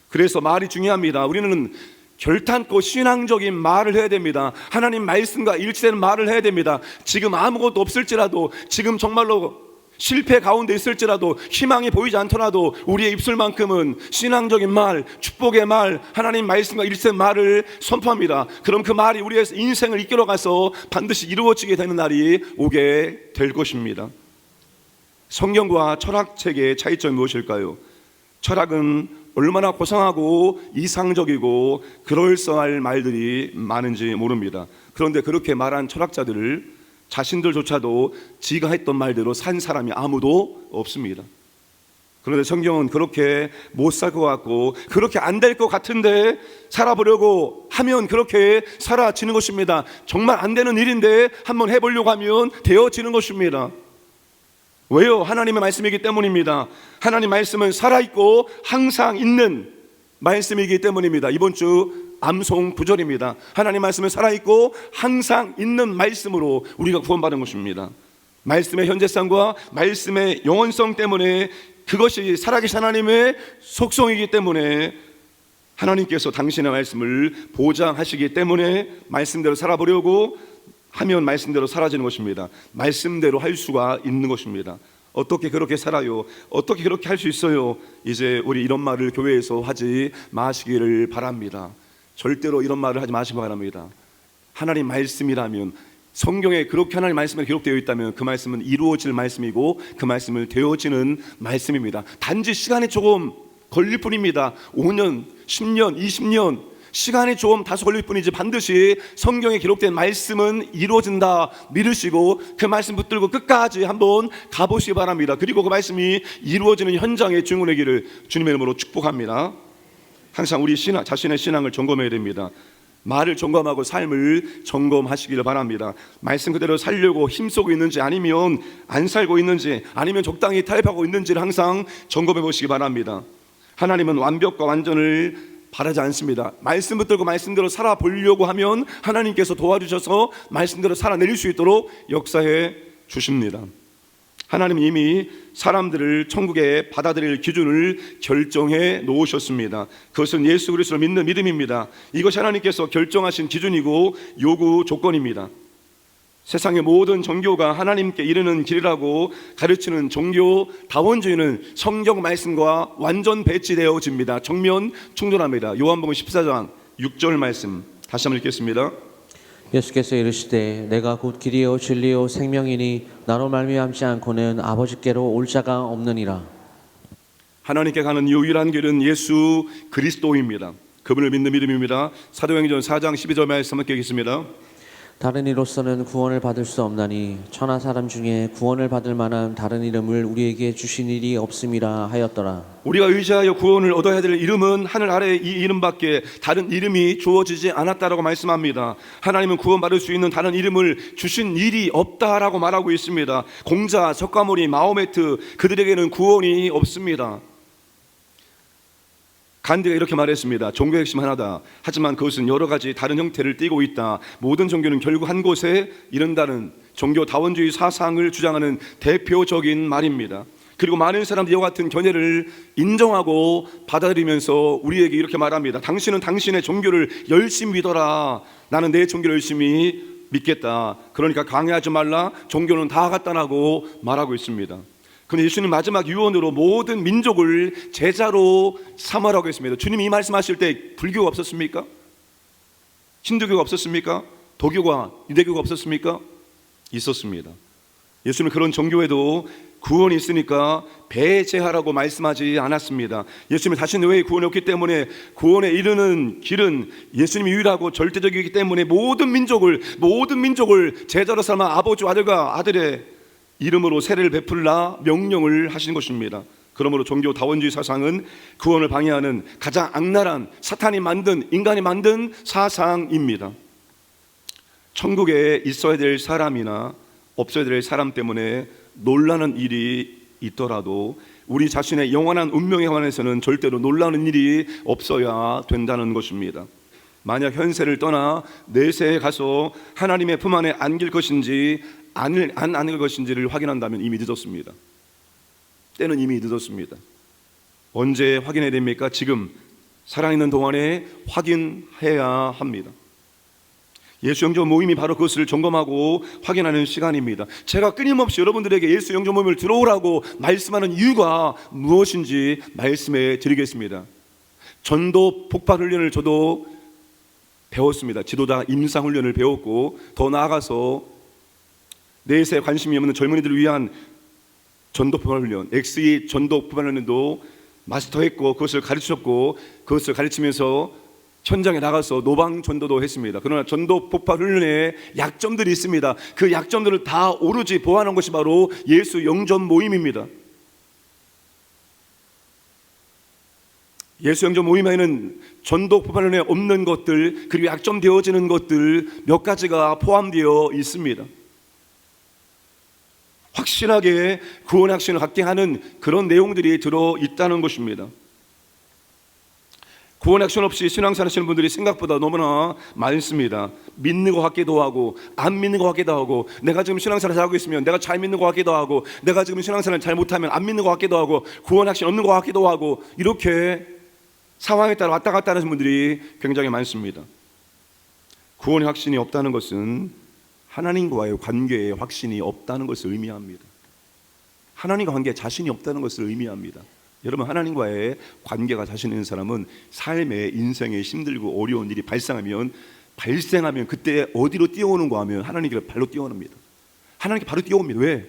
그래서 말이 중요합니다. 우리는 결탄코 신앙적인 말을 해야 됩니다. 하나님 말씀과 일치되는 말을 해야 됩니다. 지금 아무것도 없을지라도, 지금 정말로 실패 가운데 있을지라도, 희망이 보이지 않더라도 우리의 입술만큼은 신앙적인 말, 축복의 말, 하나님 말씀과 일치된 말을 선포합니다. 그럼 그 말이 우리의 인생을 이끌어가서 반드시 이루어지게 되는 날이 오게 될 것입니다. 성경과 철학책의 차이점이 무엇일까요? 철학은 얼마나 고상하고 이상적이고 그럴싸할 말들이 많은지 모릅니다. 그런데 그렇게 말한 철학자들을 자신들조차도 지가 했던 말대로 산 사람이 아무도 없습니다. 그런데 성경은 그렇게 못 살 것 같고 그렇게 안 될 것 같은데 살아보려고 하면 그렇게 살아지는 것입니다. 정말 안 되는 일인데 한번 해보려고 하면 되어지는 것입니다. 왜요? 하나님의 말씀이기 때문입니다. 하나님 말씀은 살아있고 항상 있는 말씀이기 때문입니다. 이번 주 암송 구절입니다. 하나님 말씀은 살아있고 항상 있는 말씀으로 우리가 구원받은 것입니다. 말씀의 현재성과 말씀의 영원성 때문에, 그것이 살아계신 하나님의 속성이기 때문에 하나님께서 당신의 말씀을 보장하시기 때문에 말씀대로 살아보려고 하면 말씀대로 사라지는 것입니다. 말씀대로 할 수가 있는 것입니다. 어떻게 그렇게 살아요? 어떻게 그렇게 할 수 있어요? 이제 우리 이런 말을 교회에서 하지 마시기를 바랍니다. 절대로 이런 말을 하지 마시기 바랍니다. 하나님 말씀이라면, 성경에 그렇게 하나님 말씀이 기록되어 있다면 그 말씀은 이루어질 말씀이고 그 말씀을 되어지는 말씀입니다. 단지 시간이 조금 걸릴 뿐입니다. 5년, 10년, 20년 시간이 좀 다소 걸릴 뿐이지 반드시 성경에 기록된 말씀은 이루어진다 믿으시고 그 말씀 붙들고 끝까지 한번 가보시기 바랍니다. 그리고 그 말씀이 이루어지는 현장에 증언하기를 주님의 이름으로 축복합니다. 항상 우리 자신의 신앙을 점검해야 됩니다. 말을 점검하고 삶을 점검하시기를 바랍니다. 말씀 그대로 살려고 힘쓰고 있는지, 아니면 안 살고 있는지, 아니면 적당히 타협하고 있는지를 항상 점검해 보시기 바랍니다. 하나님은 완벽과 완전을 바라지 않습니다. 말씀 붙들고 말씀대로 살아보려고 하면 하나님께서 도와주셔서 말씀대로 살아내릴 수 있도록 역사해 주십니다. 하나님은 이미 사람들을 천국에 받아들일 기준을 결정해 놓으셨습니다. 그것은 예수 그리스도를 믿는 믿음입니다. 이것이 하나님께서 결정하신 기준이고 요구 조건입니다. 세상의 모든 종교가 하나님께 이르는 길이라고 가르치는 종교다원주의는 성경 말씀과 완전 배치되어집니다. 정면 충돌합니다. 요한복음 14장 6절 말씀 다시 한번 읽겠습니다. 예수께서 이르시되 내가 곧 길이요 진리요 생명이니 나로 말미암지 않고는 아버지께로 올 자가 없느니라. 하나님께 가는 유일한 길은 예수 그리스도입니다. 그분을 믿는 믿음입니다. 사도행전 4장 12절 말씀 함께 읽겠습니다. 다른 이로서는 구원을 받을 수 없나니 천하 사람 중에 구원을 받을 만한 다른 이름을 우리에게 주신 일이 없음이라 하였더라. 우리가 의지하여 구원을 얻어야 될 이름은 하늘 아래 이 이름밖에 다른 이름이 주어지지 않았다라고 말씀합니다. 하나님은 구원받을 수 있는 다른 이름을 주신 일이 없다라고 말하고 있습니다. 공자, 석가모니, 마호메트 그들에게는 구원이 없습니다. 간디가 이렇게 말했습니다. 종교의 핵심 하나다. 하지만 그것은 여러 가지 다른 형태를 띠고 있다. 모든 종교는 결국 한 곳에 이른다는 종교다원주의 사상을 주장하는 대표적인 말입니다. 그리고 많은 사람들이 이와 같은 견해를 인정하고 받아들이면서 우리에게 이렇게 말합니다. 당신은 당신의 종교를 열심히 믿어라. 나는 내 종교를 열심히 믿겠다. 그러니까 강요하지 말라. 종교는 다 갖다라고 말하고 있습니다. 그런데 예수님 마지막 유언으로 모든 민족을 제자로 삼으라고 했습니다. 주님이 이 말씀하실 때 불교가 없었습니까? 힌두교가 없었습니까? 도교가, 유대교가 없었습니까? 있었습니다. 예수님은 그런 종교에도 구원이 있으니까 배제하라고 말씀하지 않았습니다. 예수님은 자신 외에 구원이 없기 때문에 구원에 이르는 길은 예수님이 유일하고 절대적이기 때문에 모든 민족을 제자로 삼아 아버지와 아들과 아들의 이름으로 세례를 베풀라 명령을 하신 것입니다. 그러므로 종교다원주의 사상은 구원을 방해하는 가장 악랄한 사탄이 만든, 인간이 만든 사상입니다. 천국에 있어야 될 사람이나 없어야 될 사람 때문에 놀라는 일이 있더라도 우리 자신의 영원한 운명에 관해서는 절대로 놀라는 일이 없어야 된다는 것입니다. 만약 현세를 떠나 내세에 가서 하나님의 품 안에 안길 것인지 안 안길 것인지를 확인한다면 이미 늦었습니다. 때는 이미 늦었습니다. 언제 확인해야 됩니까? 지금 살아있는 동안에 확인해야 합니다. 예수 영접 모임이 바로 그것을 점검하고 확인하는 시간입니다. 제가 끊임없이 여러분들에게 예수 영접 모임을 들어오라고 말씀하는 이유가 무엇인지 말씀해 드리겠습니다. 전도 폭발 훈련을 저도 배웠습니다. 지도자 임상 훈련을 배웠고, 더 나아가서 내세에 관심이 없는 젊은이들을 위한 전도 폭발 훈련, XE 전도 폭발 훈련도 마스터했고 그것을 가르쳤고, 그것을 가르치면서 현장에 나가서 노방 전도도 했습니다. 그러나 전도 폭발 훈련에 약점들이 있습니다. 그 약점들을 다 오로지 보완한 것이 바로 예수 영접 모임입니다. 예수 영접 모임에는 전도 폭발 훈련에 없는 것들, 그리고 약점되어지는 것들 몇 가지가 포함되어 있습니다. 확실하게 구원의 확신을 갖게 하는 그런 내용들이 들어있다는 것입니다. 구원의 확신 없이 신앙생활 하시는 분들이 생각보다 너무나 많습니다. 믿는 것 같기도 하고 안 믿는 것 같기도 하고, 내가 지금 신앙생활을 잘하고 있으면 내가 잘 믿는 것 같기도 하고, 내가 지금 신앙생활을 잘 못하면 안 믿는 것 같기도 하고, 구원의 확신 없는 것 같기도 하고, 이렇게 상황에 따라 왔다 갔다 하는 분들이 굉장히 많습니다. 구원의 확신이 없다는 것은 하나님과의 관계에 확신이 없다는 것을 의미합니다. 하나님과 관계에 자신이 없다는 것을 의미합니다. 여러분, 하나님과의 관계가 자신 있는 사람은 삶에, 인생에 힘들고 어려운 일이 발생하면 그때 어디로 뛰어오는가 하면 하나님께 발로 뛰어옵니다. 하나님께 바로 뛰어옵니다. 왜?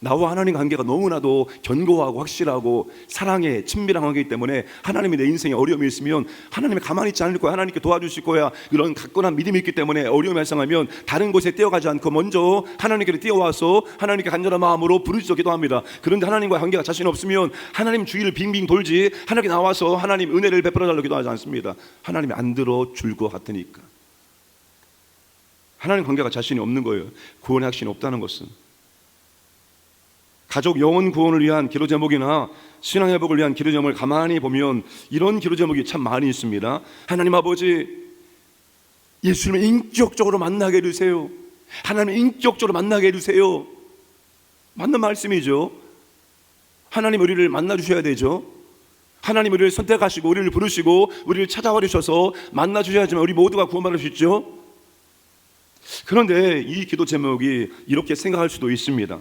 나와 하나님 관계가 너무나도 견고하고 확실하고 사랑에 친밀한 관계이기 때문에 하나님이 내 인생에 어려움이 있으면 하나님이 가만히 있지 않을 거야, 하나님께 도와주실 거야, 이런 굳건한 믿음이 있기 때문에 어려움이 발생하면 다른 곳에 뛰어가지 않고 먼저 하나님께 뛰어와서 하나님께 간절한 마음으로 부르짖어 기도합니다. 그런데 하나님과 관계가 자신 없으면 하나님 주위를 빙빙 돌지 하나님께 나와서 하나님 은혜를 베풀어 달라고 기도하지 않습니다. 하나님이 안 들어줄 것 같으니까. 하나님 관계가 자신이 없는 거예요. 구원의 확신이 없다는 것은. 가족 영혼 구원을 위한 기도 제목이나 신앙 회복을 위한 기도 제목을 가만히 보면 이런 기도 제목이 참 많이 있습니다. 하나님 아버지, 예수님을 인격적으로 만나게 해주세요. 하나님을 인격적으로 만나게 해주세요. 맞는 말씀이죠. 하나님 우리를 만나주셔야 되죠. 하나님 우리를 선택하시고 우리를 부르시고 우리를 찾아와 주셔서 만나주셔야지만 우리 모두가 구원받을 수 있죠. 그런데 이 기도 제목이 이렇게 생각할 수도 있습니다.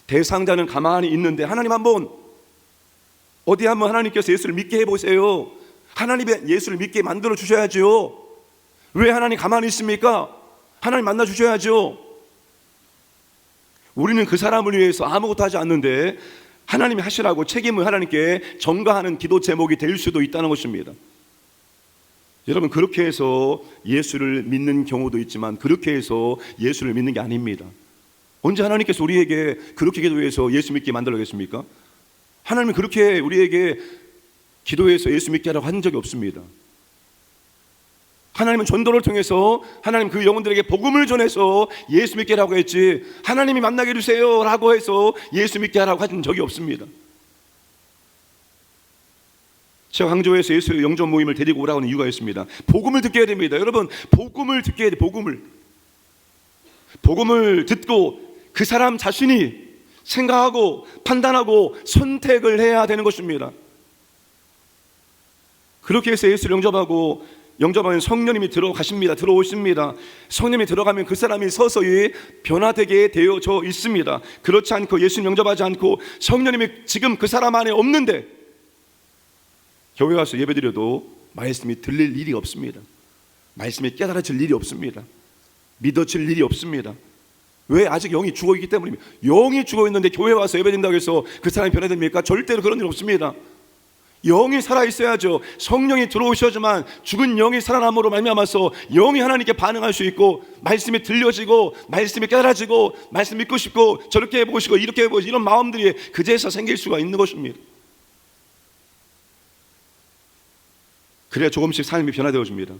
대상자는 가만히 있는데 하나님 한번 어디 한번 하나님께서 예수를 믿게 해보세요. 하나님의 예수를 믿게 만들어 주셔야죠. 왜 하나님 가만히 있습니까? 하나님 만나 주셔야죠. 우리는 그 사람을 위해서 아무것도 하지 않는데 하나님이 하시라고 책임을 하나님께 전가하는 기도 제목이 될 수도 있다는 것입니다. 여러분, 그렇게 해서 예수를 믿는 경우도 있지만 그렇게 해서 예수를 믿는 게 아닙니다. 언제 하나님께서 우리에게 그렇게 기도해서 예수 믿게 만들어겠습니까? 하나님은 그렇게 우리에게 기도해서 예수 믿게 하라고 한 적이 없습니다. 하나님은 전도를 통해서 하나님 그 영혼들에게 복음을 전해서 예수 믿게 하라고 했지, 하나님이 만나게 해주세요 라고 해서 예수 믿게 하라고 한 적이 없습니다. 제가 광주에서 예수 영접 모임을 데리고 오라고 하는 이유가 있습니다. 복음을 듣게 해야 됩니다. 여러분, 복음을 듣게 해야 돼요. 복음을 듣고 그 사람 자신이 생각하고 판단하고 선택을 해야 되는 것입니다. 그렇게 해서 예수를 영접하면 성령님이 들어오십니다. 성령님이 들어가면 그 사람이 서서히 변화되게 되어져 있습니다. 그렇지 않고 예수님 영접하지 않고 성령님이 지금 그 사람 안에 없는데 교회 와서 예배드려도 말씀이 들릴 일이 없습니다. 말씀이 깨달아질 일이 없습니다. 믿어질 일이 없습니다. 왜? 아직 영이 죽어있기 때문입니다. 영이 죽어있는데 교회 와서 예배드린다고 해서 그 사람이 변화됩니까? 절대로 그런 일 없습니다. 영이 살아있어야죠. 성령이 들어오셔야지만 죽은 영이 살아남으로 말미암아서 영이 하나님께 반응할 수 있고 말씀이 들려지고 말씀이 깨달아지고 말씀 믿고 싶고 저렇게 해보고 싶고 이렇게 해보고 이런 마음들이 그제서 생길 수가 있는 것입니다. 그래야 조금씩 삶이 변화되어집니다.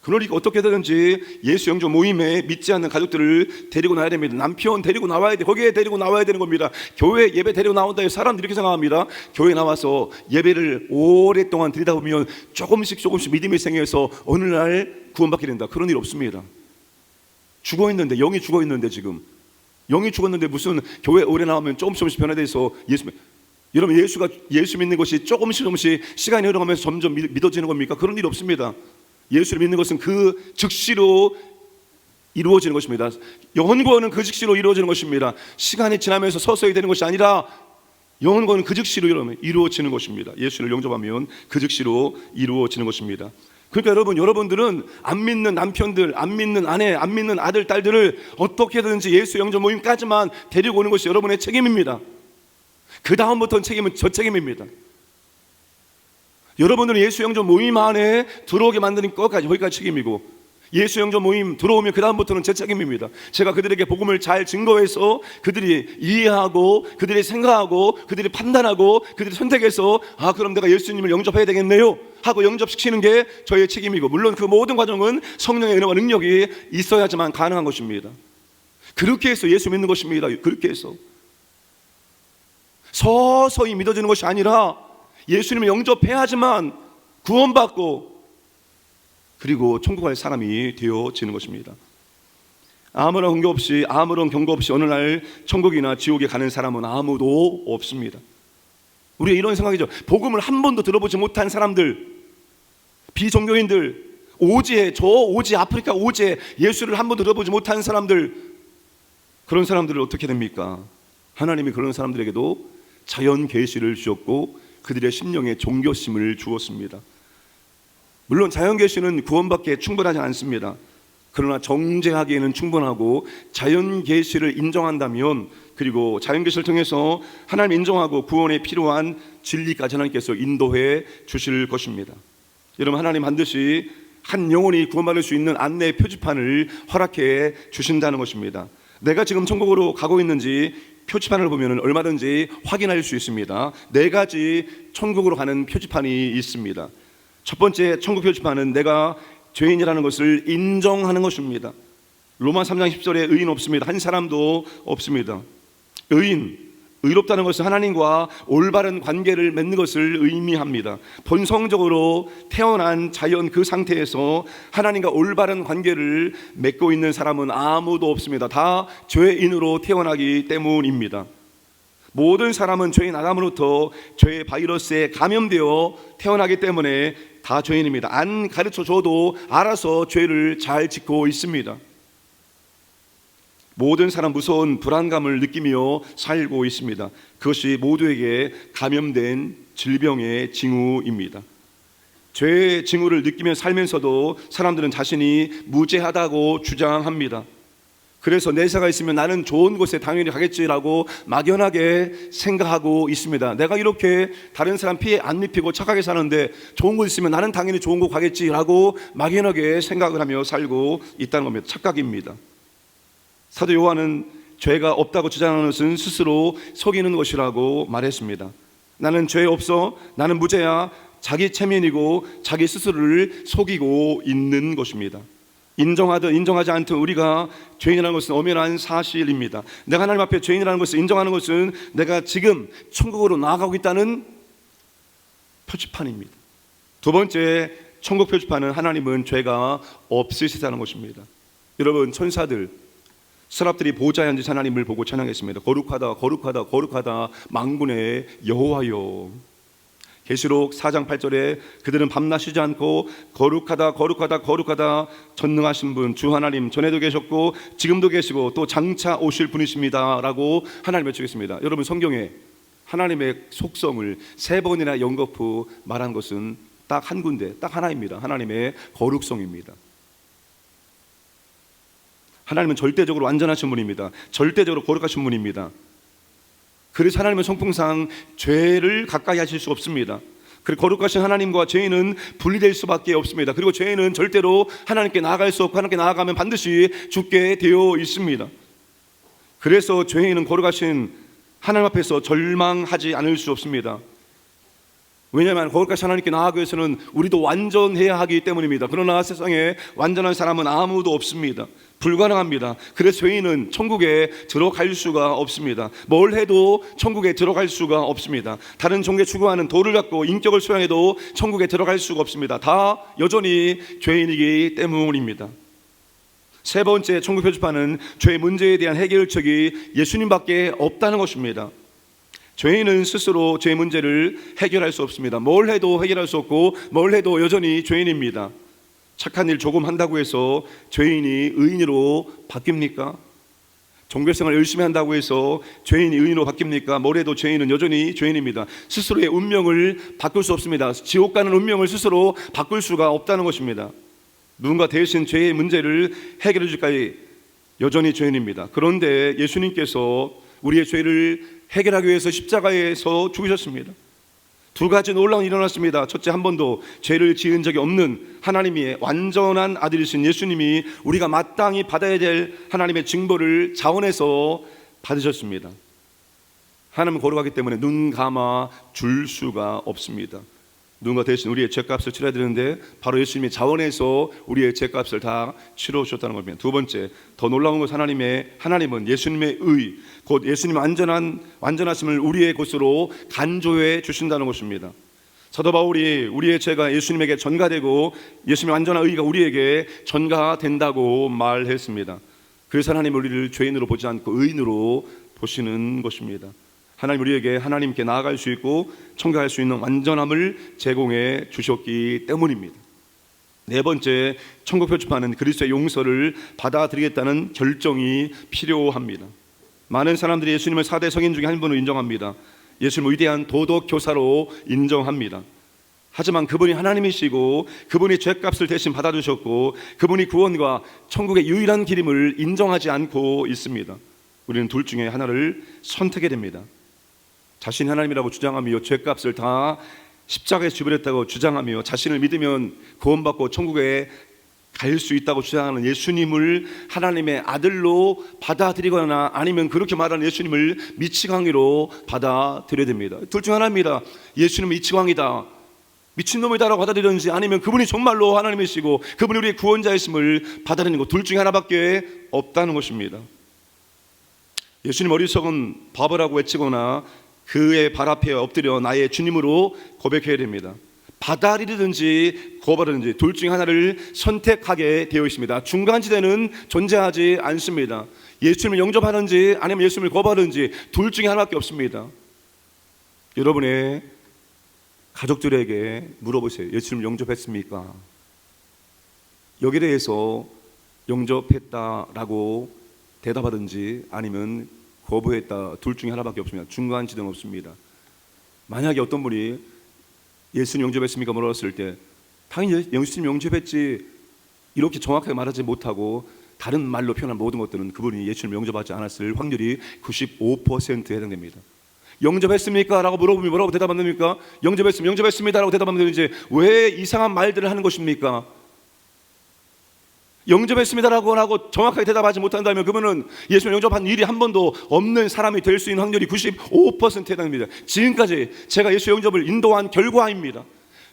그러니까 어떻게 되든지 예수 영접 모임에 믿지 않는 가족들을 데리고 나와야 됩니다. 남편 데리고 나와야 돼. 거기에 데리고 나와야 되는 겁니다. 교회 예배 데리고 나온다 해서 사람들이 이렇게 생각합니다. 교회 나와서 예배를 오랫동안 드리다 보면 조금씩 믿음이 생겨서 어느 날 구원받게 된다. 그런 일 없습니다. 죽어있는데, 영이 죽어있는데, 지금 영이 죽었는데 무슨 교회 오래 나오면 조금씩 변화돼서 여러분, 예수 믿는 것이 조금씩 시간이 흘러가면서 점점 믿어지는 겁니까? 그런 일 없습니다. 예수를 믿는 것은 그 즉시로 이루어지는 것입니다. 영혼 구원은 그 즉시로 이루어지는 것입니다. 시간이 지나면서 서서히 되는 것이 아니라 영혼 구원은 그 즉시로 이루어지는 것입니다. 예수를 영접하면 그 즉시로 이루어지는 것입니다. 그러니까 여러분들은 안 믿는 남편들, 안 믿는 아내, 안 믿는 아들, 딸들을 어떻게든지 예수 영접 모임까지만 데리고 오는 것이 여러분의 책임입니다. 그 다음부터는 책임은 저 책임입니다. 여러분들은 예수 영접 모임 안에 들어오게 만드는 것까지 거기까지 책임이고, 예수 영접 모임 들어오면 그 다음부터는 제 책임입니다. 제가 그들에게 복음을 잘 증거해서 그들이 이해하고 그들이 생각하고 그들이 판단하고 그들이 선택해서 그럼 내가 예수님을 영접해야 되겠네요 하고 영접시키는 게 저의 책임이고, 물론 그 모든 과정은 성령의 은혜와 능력이 있어야지만 가능한 것입니다. 그렇게 해서 예수 믿는 것입니다. 그렇게 해서 서서히 믿어지는 것이 아니라 예수님을 영접해야지만 구원받고 그리고 천국 갈 사람이 되어지는 것입니다. 아무런 경고 없이 어느 날 천국이나 지옥에 가는 사람은 아무도 없습니다. 우리가 이런 생각이죠. 복음을 한 번도 들어보지 못한 사람들, 비종교인들, 오지 아프리카 오지에 예수를 한 번도 들어보지 못한 사람들, 그런 사람들을 어떻게 됩니까? 하나님이 그런 사람들에게도 자연 계시를 주었고 그들의 심령에 종교심을 주었습니다. 물론 자연 계시는 구원받기에 충분하지 않습니다. 그러나 정죄하기에는 충분하고 자연 계시를 인정한다면, 그리고 자연 계시를 통해서 하나님 인정하고 구원에 필요한 진리까지 하나님께서 인도해 주실 것입니다. 여러분, 하나님 반드시 한 영혼이 구원받을 수 있는 안내 표지판을 허락해 주신다는 것입니다. 내가 지금 천국으로 가고 있는지 표지판을 보면 얼마든지 확인할 수 있습니다. 4가지 천국으로 가는 표지판이 있습니다. 첫 번째 천국 표지판은 내가 죄인이라는 것을 인정하는 것입니다. 로마 3장 10절에 의인 없습니다. 한 사람도 없습니다. 의롭다는 것은 하나님과 올바른 관계를 맺는 것을 의미합니다. 본성적으로 태어난 자연 그 상태에서 하나님과 올바른 관계를 맺고 있는 사람은 아무도 없습니다. 다 죄인으로 태어나기 때문입니다. 모든 사람은 죄인 아담으로부터 죄의 바이러스에 감염되어 태어나기 때문에 다 죄인입니다. 안 가르쳐줘도 알아서 죄를 잘 짓고 있습니다. 모든 사람 무서운 불안감을 느끼며 살고 있습니다. 그것이 모두에게 감염된 질병의 징후입니다. 죄의 징후를 느끼며 살면서도 사람들은 자신이 무죄하다고 주장합니다. 그래서 내세가 있으면 나는 좋은 곳에 당연히 가겠지라고 막연하게 생각하고 있습니다. 내가 이렇게 다른 사람 피해 안 입히고 착하게 사는데 좋은 곳 있으면 나는 당연히 좋은 곳 가겠지라고 막연하게 생각을 하며 살고 있다는 겁니다. 착각입니다. 사도 요한은 죄가 없다고 주장하는 것은 스스로 속이는 것이라고 말했습니다. 나는 죄 없어, 나는 무죄야, 자기 체면이고 자기 스스로를 속이고 있는 것입니다. 인정하든 인정하지 않든 우리가 죄인이라는 것은 엄연한 사실입니다. 내가 하나님 앞에 죄인이라는 것을 인정하는 것은 내가 지금 천국으로 나아가고 있다는 표지판입니다. 두 번째 천국 표지판은 하나님은 죄가 없으시다는 것입니다. 여러분, 천사들, 서랍들이 보좌에 앉으신 하나님을 보고 찬양했습니다. 거룩하다 거룩하다 거룩하다 만군의 여호와여. 계시록 4장 8절에 그들은 밤낮 쉬지 않고 거룩하다 거룩하다 거룩하다 전능하신 분 주 하나님, 전에도 계셨고 지금도 계시고 또 장차 오실 분이십니다 라고 하나님 외치겠습니다. 여러분, 성경에 하나님의 속성을 3번이나 연거푸 말한 것은 딱 한 군데, 딱 하나입니다. 하나님의 거룩성입니다. 하나님은 절대적으로 완전하신 분입니다. 절대적으로 거룩하신 분입니다. 그래서 하나님은 성품상 죄를 가까이 하실 수 없습니다. 그리고 거룩하신 하나님과 죄인은 분리될 수밖에 없습니다. 그리고 죄인은 절대로 하나님께 나아갈 수 없고 하나님께 나아가면 반드시 죽게 되어 있습니다. 그래서 죄인은 거룩하신 하나님 앞에서 절망하지 않을 수 없습니다. 왜냐하면 거룩하신 하나님께 나아가기 위해서는 우리도 완전해야 하기 때문입니다. 그러나 세상에 완전한 사람은 아무도 없습니다. 불가능합니다. 그래서 죄인은 천국에 들어갈 수가 없습니다. 뭘 해도 천국에 들어갈 수가 없습니다. 다른 종교에 추구하는 도를 갖고 인격을 소양해도 천국에 들어갈 수가 없습니다. 다 여전히 죄인이기 때문입니다. 세 번째 천국 표지판은 죄 문제에 대한 해결책이 예수님밖에 없다는 것입니다. 죄인은 스스로 죄 문제를 해결할 수 없습니다. 뭘 해도 해결할 수 없고 뭘 해도 여전히 죄인입니다. 착한 일 조금 한다고 해서 죄인이 의인으로 바뀝니까? 종교생활 열심히 한다고 해서 죄인이 의인으로 바뀝니까? 뭘 해도 죄인은 여전히 죄인입니다. 스스로의 운명을 바꿀 수 없습니다. 지옥 가는 운명을 스스로 바꿀 수가 없다는 것입니다. 누군가 대신 죄의 문제를 해결해 줄까지 여전히 죄인입니다. 그런데 예수님께서 우리의 죄를 해결하기 위해서 십자가에서 죽으셨습니다. 2가지 놀라운 일이 일어났습니다. 첫째, 한 번도 죄를 지은 적이 없는 하나님의 완전한 아들이신 예수님이 우리가 마땅히 받아야 될 하나님의 징벌을 자원해서 받으셨습니다. 하나님은 거룩하기 때문에 눈 감아 줄 수가 없습니다. 누군가 대신 우리의 죄값을 치러야 되는데 바로 예수님이 자원해서 우리의 죄값을 다 치러 주셨다는 겁니다. 두 번째, 더 놀라운 것은 하나님은 예수님의 의, 곧 예수님의 완전하심을 우리의 것으로 간조해 주신다는 것입니다. 사도 바울이 우리의 죄가 예수님에게 전가되고 예수님의 완전한 의가 우리에게 전가된다고 말했습니다. 그래서 하나님 우리를 죄인으로 보지 않고 의인으로 보시는 것입니다. 하나님 우리에게 하나님께 나아갈 수 있고 청구할 수 있는 완전함을 제공해 주셨기 때문입니다. 네 번째, 천국 표지판은 그리스도의 용서를 받아들이겠다는 결정이 필요합니다. 많은 사람들이 예수님을 4대 성인 중에 한 분으로 인정합니다. 예수님을 위대한 도덕 교사로 인정합니다. 하지만 그분이 하나님이시고 그분이 죄값을 대신 받아주셨고 그분이 구원과 천국의 유일한 길임을 인정하지 않고 있습니다. 우리는 둘 중에 하나를 선택해야 됩니다. 자신이 하나님이라고 주장하며 죄값을 다 십자가에 지불했다고 주장하며 자신을 믿으면 구원받고 천국에 갈 수 있다고 주장하는 예수님을 하나님의 아들로 받아들이거나 아니면 그렇게 말하는 예수님을 미치광이로 받아들여야 됩니다. 둘 중 하나입니다. 예수님은 미치광이다, 미친놈이다라고 받아들이는지 아니면 그분이 정말로 하나님이시고 그분이 우리의 구원자이심을 받아들이는 것, 둘 중에 하나밖에 없다는 것입니다. 예수님 어리석은 바보라고 외치거나 그의 발 앞에 엎드려 나의 주님으로 고백해야 됩니다. 받아들이든지 거부하든지 둘 중에 하나를 선택하게 되어 있습니다. 중간지대는 존재하지 않습니다. 예수님을 영접하든지 아니면 예수님을 거부하든지 둘 중에 하나밖에 없습니다. 여러분의 가족들에게 물어보세요. 예수님을 영접했습니까? 여기에 대해서 영접했다라고 대답하든지 아니면 거부했다, 둘 중에 하나밖에 없습니다. 중간 지대는 없습니다. 만약에 어떤 분이 예수님 영접했습니까? 물었을 때 당연히 예수님 영접했지 이렇게 정확하게 말하지 못하고 다른 말로 표현한 모든 것들은 그분이 예수님 영접하지 않았을 확률이 95%에 해당됩니다. 영접했습니까? 라고 물어보면 뭐라고 대답하면 됩니까? 영접했습니다 라고 대답하면 되는지 왜 이상한 말들을 하는 것입니까? 영접했습니다라고 하고 정확하게 대답하지 못한다면 그분은 예수님 영접한 일이 한 번도 없는 사람이 될 수 있는 확률이 95%에 해당됩니다. 지금까지 제가 예수 영접을 인도한 결과입니다.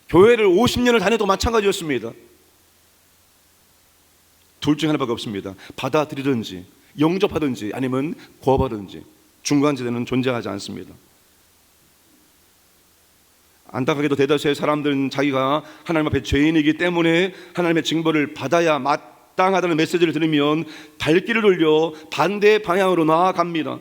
교회를 50년을 다녀도 마찬가지였습니다. 둘 중에 하나밖에 없습니다. 받아들이든지 영접하든지 아니면 거부하든지 중간지대는 존재하지 않습니다. 안타깝게도 대다수의 사람들은 자기가 하나님 앞에 죄인이기 때문에 하나님의 징벌을 받아야 마땅하다는 메시지를 들으면 발길을 돌려 반대 방향으로 나아갑니다.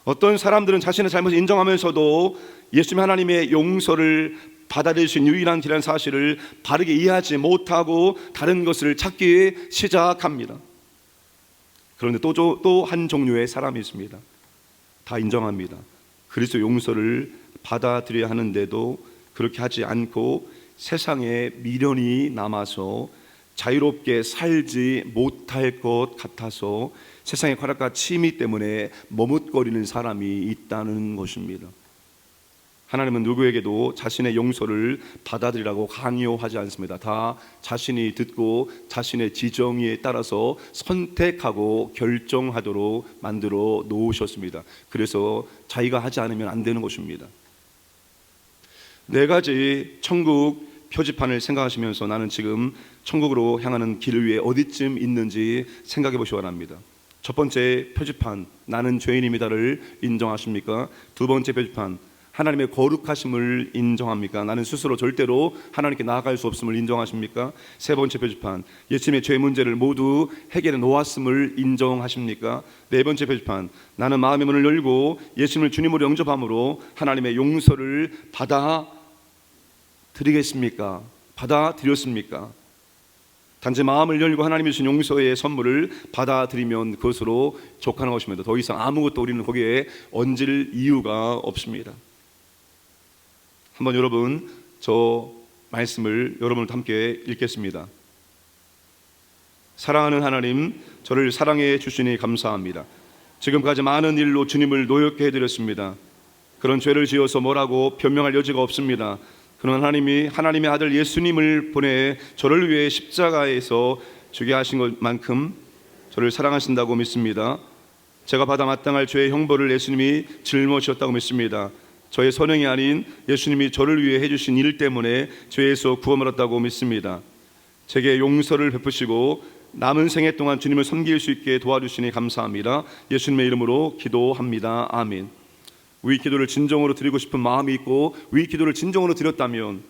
어떤 사람들은 자신의 잘못을 인정하면서도 예수님 하나님의 용서를 받아들일 수 있는 유일한 길이라는 사실을 바르게 이해하지 못하고 다른 것을 찾기 시작합니다. 그런데 또 한 종류의 사람이 있습니다. 다 인정합니다. 그리스도 용서를 받아들여야 하는데도 그렇게 하지 않고 세상에 미련이 남아서 자유롭게 살지 못할 것 같아서 세상의 쾌락과 취미 때문에 머뭇거리는 사람이 있다는 것입니다. 하나님은 누구에게도 자신의 용서를 받아들이라고 강요하지 않습니다. 다 자신이 듣고 자신의 지정에 따라서 선택하고 결정하도록 만들어 놓으셨습니다. 그래서 자기가 하지 않으면 안 되는 것입니다. 네 가지 천국 표지판을 생각하시면서 나는 지금 천국으로 향하는 길 위에 어디쯤 있는지 생각해 보시기 바랍니다. 첫 번째 표지판, 나는 죄인입니다를 인정하십니까? 두 번째 표지판, 하나님의 거룩하심을 인정합니까? 나는 스스로 절대로 하나님께 나아갈 수 없음을 인정하십니까? 세 번째 표지판, 예수님의 죄 문제를 모두 해결해 놓았음을 인정하십니까? 네 번째 표지판, 나는 마음의 문을 열고 예수님을 주님으로 영접함으로 하나님의 용서를 받아들이겠습니까? 받아들였습니까? 단지 마음을 열고 하나님이 주신 용서의 선물을 받아들이면 그것으로 족하는 것입니다. 더 이상 아무것도 우리는 거기에 얹을 이유가 없습니다. 한번 여러분 저 말씀을 여러분과 함께 읽겠습니다. 사랑하는 하나님, 저를 사랑해 주시니 감사합니다. 지금까지 많은 일로 주님을 노엽게 해드렸습니다. 그런 죄를 지어서 뭐라고 변명할 여지가 없습니다. 그런 하나님이 하나님의 아들 예수님을 보내 저를 위해 십자가에서 죽게 하신 것만큼 저를 사랑하신다고 믿습니다. 제가 받아 마땅할 죄의 형벌을 예수님이 짊어지셨다고 믿습니다. 저의 선행이 아닌 예수님이 저를 위해 해주신 일 때문에 죄에서 구원받았다고 믿습니다. 제게 용서를 베푸시고 남은 생애 동안 주님을 섬길 수 있게 도와주시니 감사합니다. 예수님의 이름으로 기도합니다. 아멘. 위 기도를 진정으로 드리고 싶은 마음이 있고 위 기도를 진정으로 드렸다면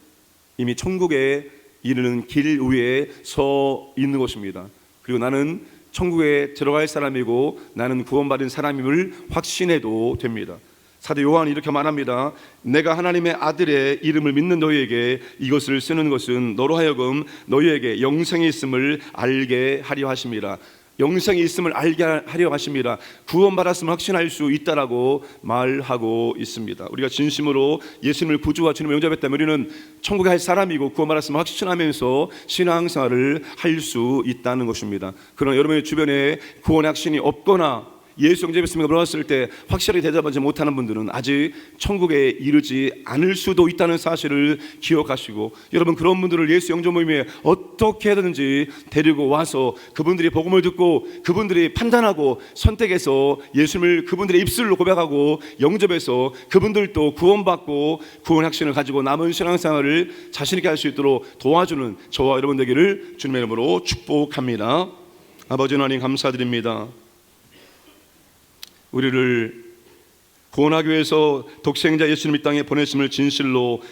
이미 천국에 이르는 길 위에 서 있는 것입니다. 그리고 나는 천국에 들어갈 사람이고 나는 구원받은 사람임을 확신해도 됩니다. 사도 요한이 이렇게 말합니다. 내가 하나님의 아들의 이름을 믿는 너희에게 이것을 쓰는 것은 너로 하여금 너희에게 영생이 있음을 알게 하려 하심이라. 영생이 있음을 알게 하려 하심이라. 구원받았음을 확신할 수 있다라고 말하고 있습니다. 우리가 진심으로 예수님을 구주와 주님을 영접했다면 우리는 천국에 갈 사람이고 구원받았음을 확신하면서 신앙생활을 할 수 있다는 것입니다. 그러나 여러분의 주변에 구원의 확신이 없거나 예수 영접했습니까? 물어봤을 때 확실하게 대답하지 못하는 분들은 아직 천국에 이르지 않을 수도 있다는 사실을 기억하시고, 여러분 그런 분들을 예수 영접 모임에 어떻게 하든지 데리고 와서 그분들이 복음을 듣고 그분들이 판단하고 선택해서 예수님을 그분들의 입술로 고백하고 영접해서 그분들도 구원받고 구원 확신을 가지고 남은 신앙생활을 자신 있게 할 수 있도록 도와주는 저와 여러분 되기를 주님의 이름으로 축복합니다. 아버지 하나님 감사드립니다. 우리를 구원하기 위해서 독생자 예수님 이 땅에 보내심을 진실로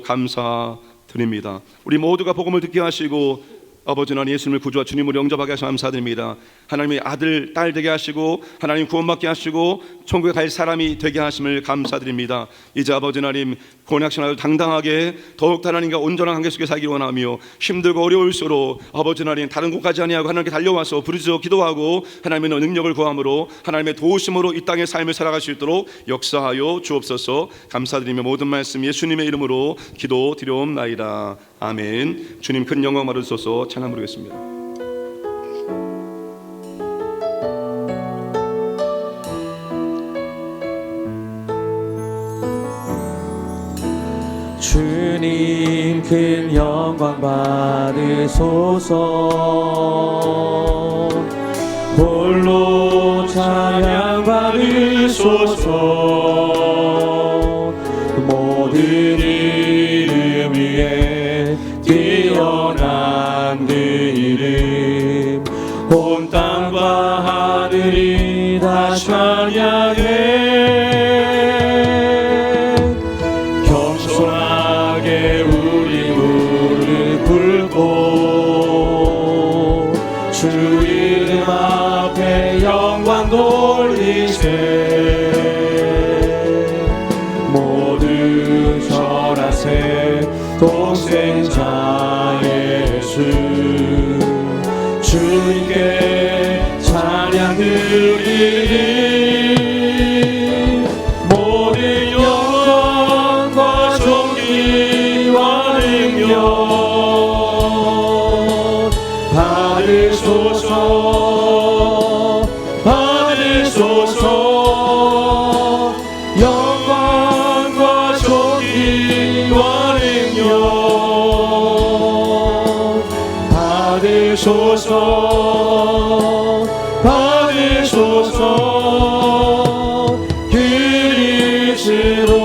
감사드립니다. 우리 모두가 복음을 듣게 하시고 아버지 하나님 예수님을 구주와 주님으로 영접하게 하셔서 감사드립니다. 하나님의 아들, 딸 되게 하시고 하나님 구원받게 하시고 천국에 갈 사람이 되게 하심을 감사드립니다. 이제 아버지 하나님 구원의 확신을 당당하게 더욱 하나님과 온전한 관계 속에 살기 원하며 힘들고 어려울수록 아버지 하나님 다른 곳까지 아니하고 하나님께 달려와서 부르짖어 기도하고 하나님의 능력을 구함으로 하나님의 도우심으로 이 땅의 삶을 살아갈 수 있도록 역사하여 주옵소서. 감사드리며 모든 말씀 예수님의 이름으로 기도드려옵나이다. 아멘. 주님 큰 영광 받으소서. 찬양 부르겠습니다. 주님 큰 영광 받으소서. 홀로 찬양 받으소서. 모든 이름 위에 뛰어난 그 이름 온 땅과 하늘이 다 찬양해. 겸손하게 우리 무릎 꿇고 주 이름 앞에 영광 돌리세. 모두 절하세. 독생자 예수 주님께 찬양 드리리. 모든 영광과 존귀와 능력 받으소서. 받으소서. 영광과 존귀와 능력 받으소서. 받으소서. 그리스도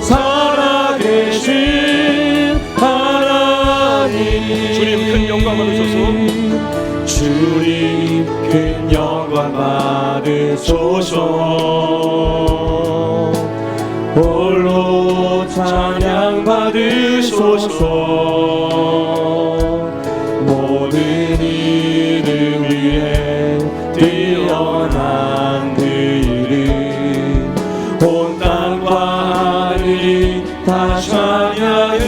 살아계신 하나님 주님 큰 영광 받으소서. 주님 큰 영광 받으소서. 홀로 찬양 받으소서. 모든 이름 위에 뛰어난 그 이름 온 땅과 하늘이 다 찬양해.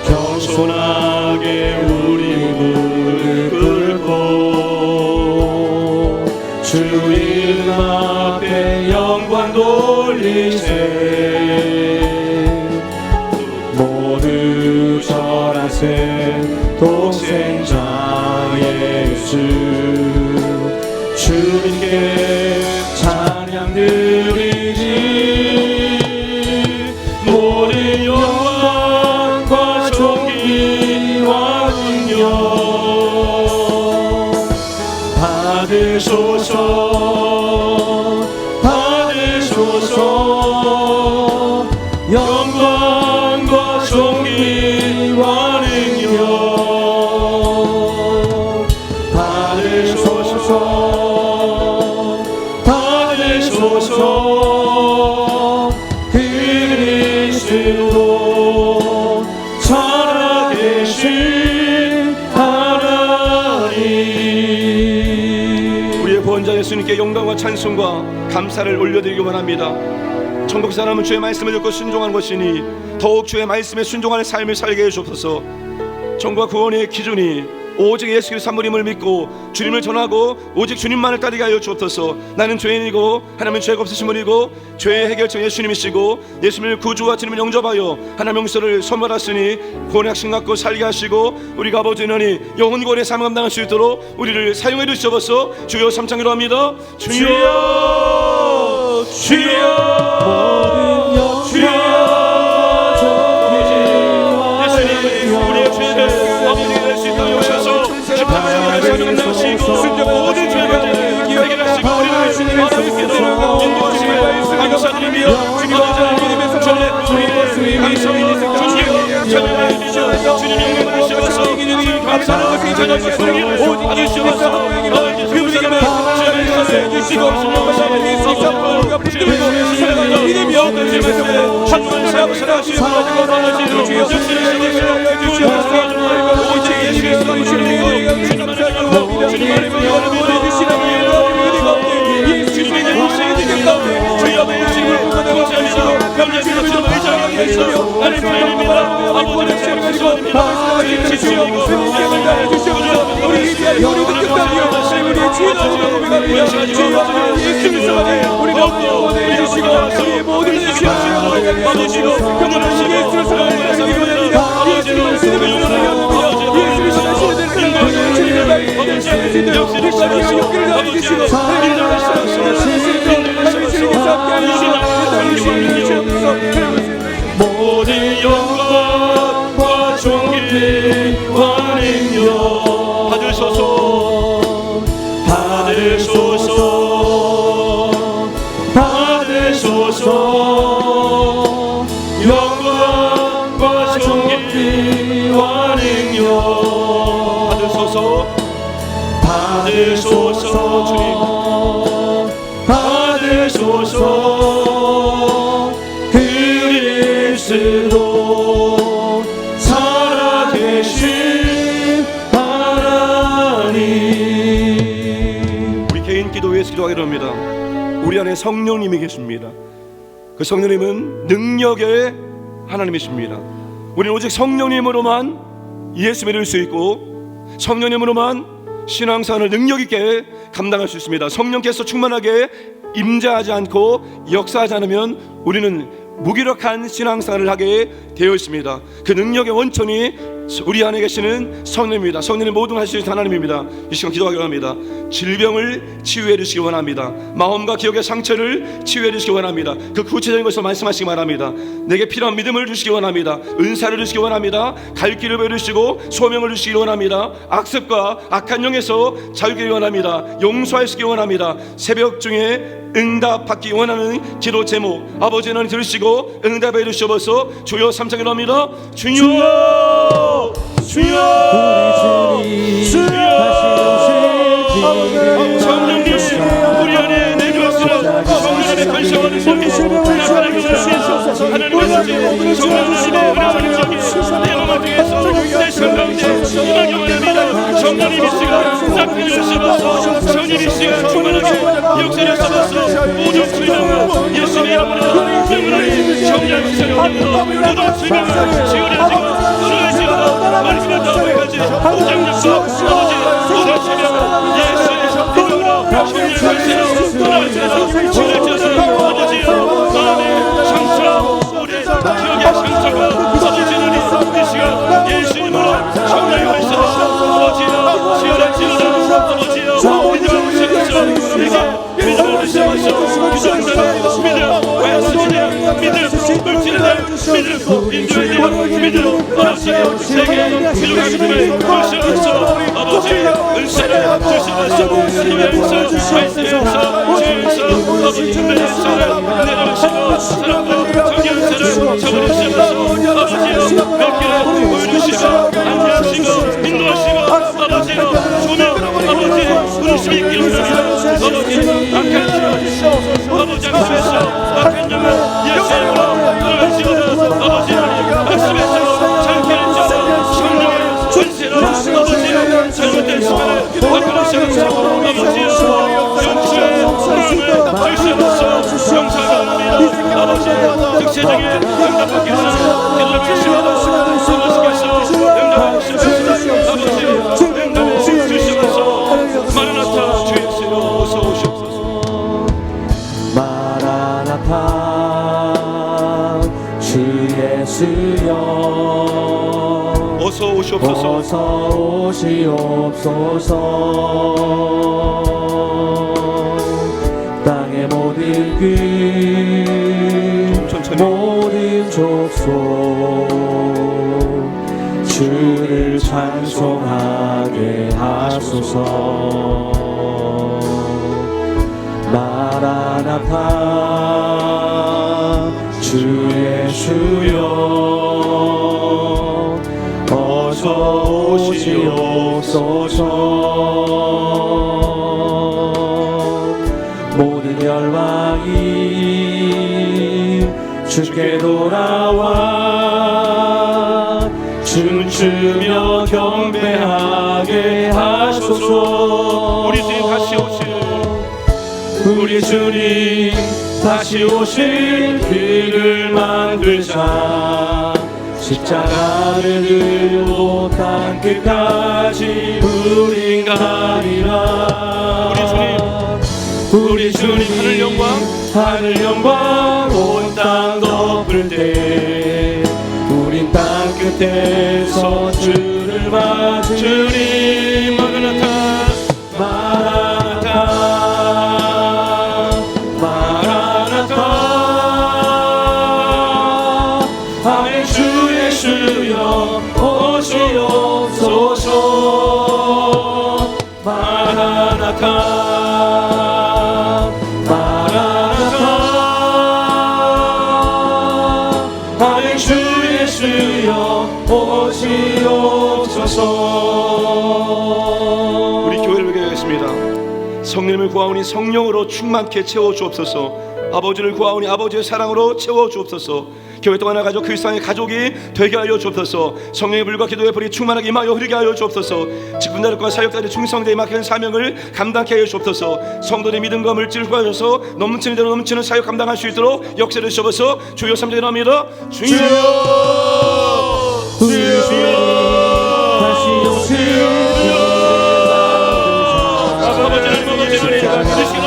겸손하게 우리 무릎 꿇고 주 이름 앞에 영광 돌리세. 모두 절하세. 독생자 예수 주님께 찬양 드리리. 모든 영광과 존귀와 능력 받으소서. 그리스도 살아계신 하나님. 우리의 구원자 예수님께 영광과 찬송과 감사를 올려드리기 원합니다. 천국 사람은 주의 말씀을 듣고 순종하는 것이니 더욱 주의 말씀에 순종하는 삶을 살게 해주옵소서. 정과 구원의 기준이 오직 예수 그리스도 한 분임을 믿고 주님을 전하고 오직 주님만을 따르게 하여 주옵소서. 나는 죄인이고 하나님은 죄가 없으신 분이고 죄의 해결자 예수님이시고 예수님을 구주와 주님을 영접하여 하나님의 용서를 선물하시니 구원의 확신 갖고 살게 하시고 우리가 아버지 하나님 영혼 구원의 삶을 감당할 수 있도록 우리를 사용해 주시옵소서. 주여 삼창기로 합니다. 주여 주여 주여. 모든 죄를 해결하시고 우리를 하나님께로 인도하시며 감사드리며 주님의 전례 감사와 존귀와 찬양을 드리며 주님 영광을 주셔서 감사를 찬양하시고 받으시옵소서. 아버지 그분에게만 주님의 것을 주시고 우리가 붙들고 살아가는 믿음이 없는 주님의 한번 살아가시고 아버지로 역사를 시작하시고 오직 예수께서 모든 영광과 존귀와 능력 받으소서 받으소서 받으소서. 영광과 존귀와 능력 받으소서 받으소서. 주님 받으소서. 그리스도 살아계신 하나님. 우리 개인 기도에서 기도하기로 합니다. 우리 안에 성령님이 계십니다. 그 성령님은 능력의 하나님이십니다. 우리는 오직 성령님으로만 예수 믿을 수 있고 성령님으로만 신앙생활을 능력 있게 감당할 수 있습니다. 성령께서 충만하게 임재하지 않고 역사하지 않으면 우리는 무기력한 신앙생활을 하게 되어 있습니다. 그 능력의 원천이 우리 안에 계시는 성령입니다. 성령님 모든 걸 할 수 있는 하나님입니다. 이 시간 기도하기로 합니다. 질병을 치유해 주시기 원합니다. 마음과 기억의 상처를 치유해 주시기 원합니다. 그 구체적인 것을 말씀하시기 바랍니다. 내게 필요한 믿음을 주시기 원합니다. 은사를 주시기 원합니다. 갈 길을 보여주시고 소명을 주시기 원합니다. 악습과 악한 영에서 자유하기 원합니다. 용서하시기 원합니다. 새벽 중에 응답받기 원하는 기도 제목 아버지 하나님 들으시고 응답해 주시옵소서. 주여 삼창기로 합니다. 주여 주여 성령님 우리 안에 내주시는 성령의 관심을 하나님의 성령님의 내 몸을 통해서 내 생각에 임하기 원합니다. 성령님이 시간 싹히 주시옵소서. 성령님이 시간 충만하게 역사를 써서 모든 질병을 예수님의 이름으로 영원히 정리하시옵소서. 모든 질병을 치유하시고 끊어지어라 말씀을 따라가지 오장력과 아버지 모든 질병을 예수의 이름으로 정리하시고 끊어지어라 치유하시옵소서. 아버지여 마음의 상처 우리 기억의 상처가 아버지는 이 시간 예수님으로 정리하시옵소서. 아버지여 치유를 찌르라 아버지여 믿음을 주시옵소서. 믿음을 주시옵소서. 믿음 말씀이냐 믿음 물질이냐 믿음 인도의 믿음 아버지여 세계 필요한 믿음을 주시옵소서. 아버지 은사를 주시옵소서. 기도의 은사 말씀의 은사 주의 은사 아버지 은혜의 은사를 내려주시고 사랑과 정의 은사를 저버리시옵소서. 아버지여 뵙기를 보여주시고 안내하시고 인도하시고 아버지여 조명 아버지 은심이 있기를 아버지 악한 아버지 앞에서 악한 영을 예수 이름으로 끊어지어서 아버지 하나님 말씀에서 잘게 되시고 성령의 권세로 아버지의 잘못된 수만을 바꾸시면서 아버지의 용서의 마음을 주시면서 용서합니다. 아버지의 특세적인 응답받기를 기도를 주시면서 아버지께서 응답해 주시면서 아버지 응답해 주시면서 마라나타 주 예수로 어서 오시옵소서. 마라나타 주 예수여 어서 오시옵소서. 어서 오시옵소서. 땅의 모든 끝 모든 족속 주를 찬송하게 하소서. 마라나타 주 예수여 어서 오시옵소서. 모든 열방이 주께 돌아와 춤추며 경배하게 하소서. 우리 주님 다시 오실 우리 주님 다시 오실 길을 만들자. 십자가를 들고 땅 끝까지 우린 가리라. 우리 주님 하늘 영광 온 땅 덮을 때 우린 땅 끝에서 주를 맞으리. 마라나타 마라나타 마라나타 아멘. 주 예수여 오시옵소서. 마라나타 우리 교회를 기도하겠습니다. 성령을 구하오니 성령으로 충만케 채워주옵소서. 아버지를 구하오니 아버지의 사랑으로 채워주옵소서. 교회 동안 가족 그 이상의 가족이 되게 하여 주옵소서. 성령의 불과 기도의 불이 충만하게 임하여 흐르게 하여 주옵소서. 직분자들과 사역자들의 충성되게 맡긴 사명을 감당케 하여 주옵소서. 성도들의 믿음과 물질을 구하셔서 넘치는 대로 넘치는 사역 감당할 수 있도록 역사를 주셔서 주여 3절 나옵니다. 주여 다시 오시오.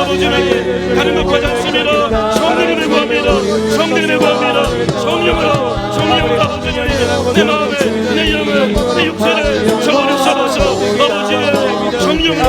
아버지는 다른 것 구하지 않습니다. 성령을 구합니다. 성령을 구합니다. 성령으로 아버지는 내 마음을 내 영을 내 육체를 저버려 씹어서 아버지의 성령으로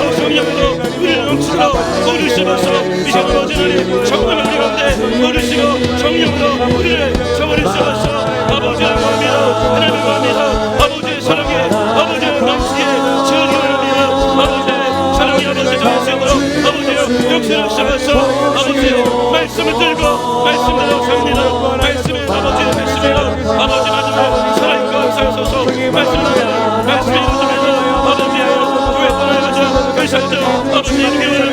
우리를 넘치도록 버리시면서 이제 아버지는 성령을 가운데 버리시고 성령으로 우리를 저버려 씹어서 아버지를 구합니다. 하나님을 구합니다. 아버지의 사랑에 아버지의 넘치게 채우기를 합니다. 아버지의 사랑이 아버지의 전하시도록 아버지의 역사를 씹어서 아버지의 말씀을 들고 말씀대로 삽니다. 말씀의 아버지의 말씀이요 아버지 맞으면 살아있고 살아서서 말씀입니다. 말씀이 이루어집니다. 아버지의 교회 떠나가자 글살들 아버지의 교회를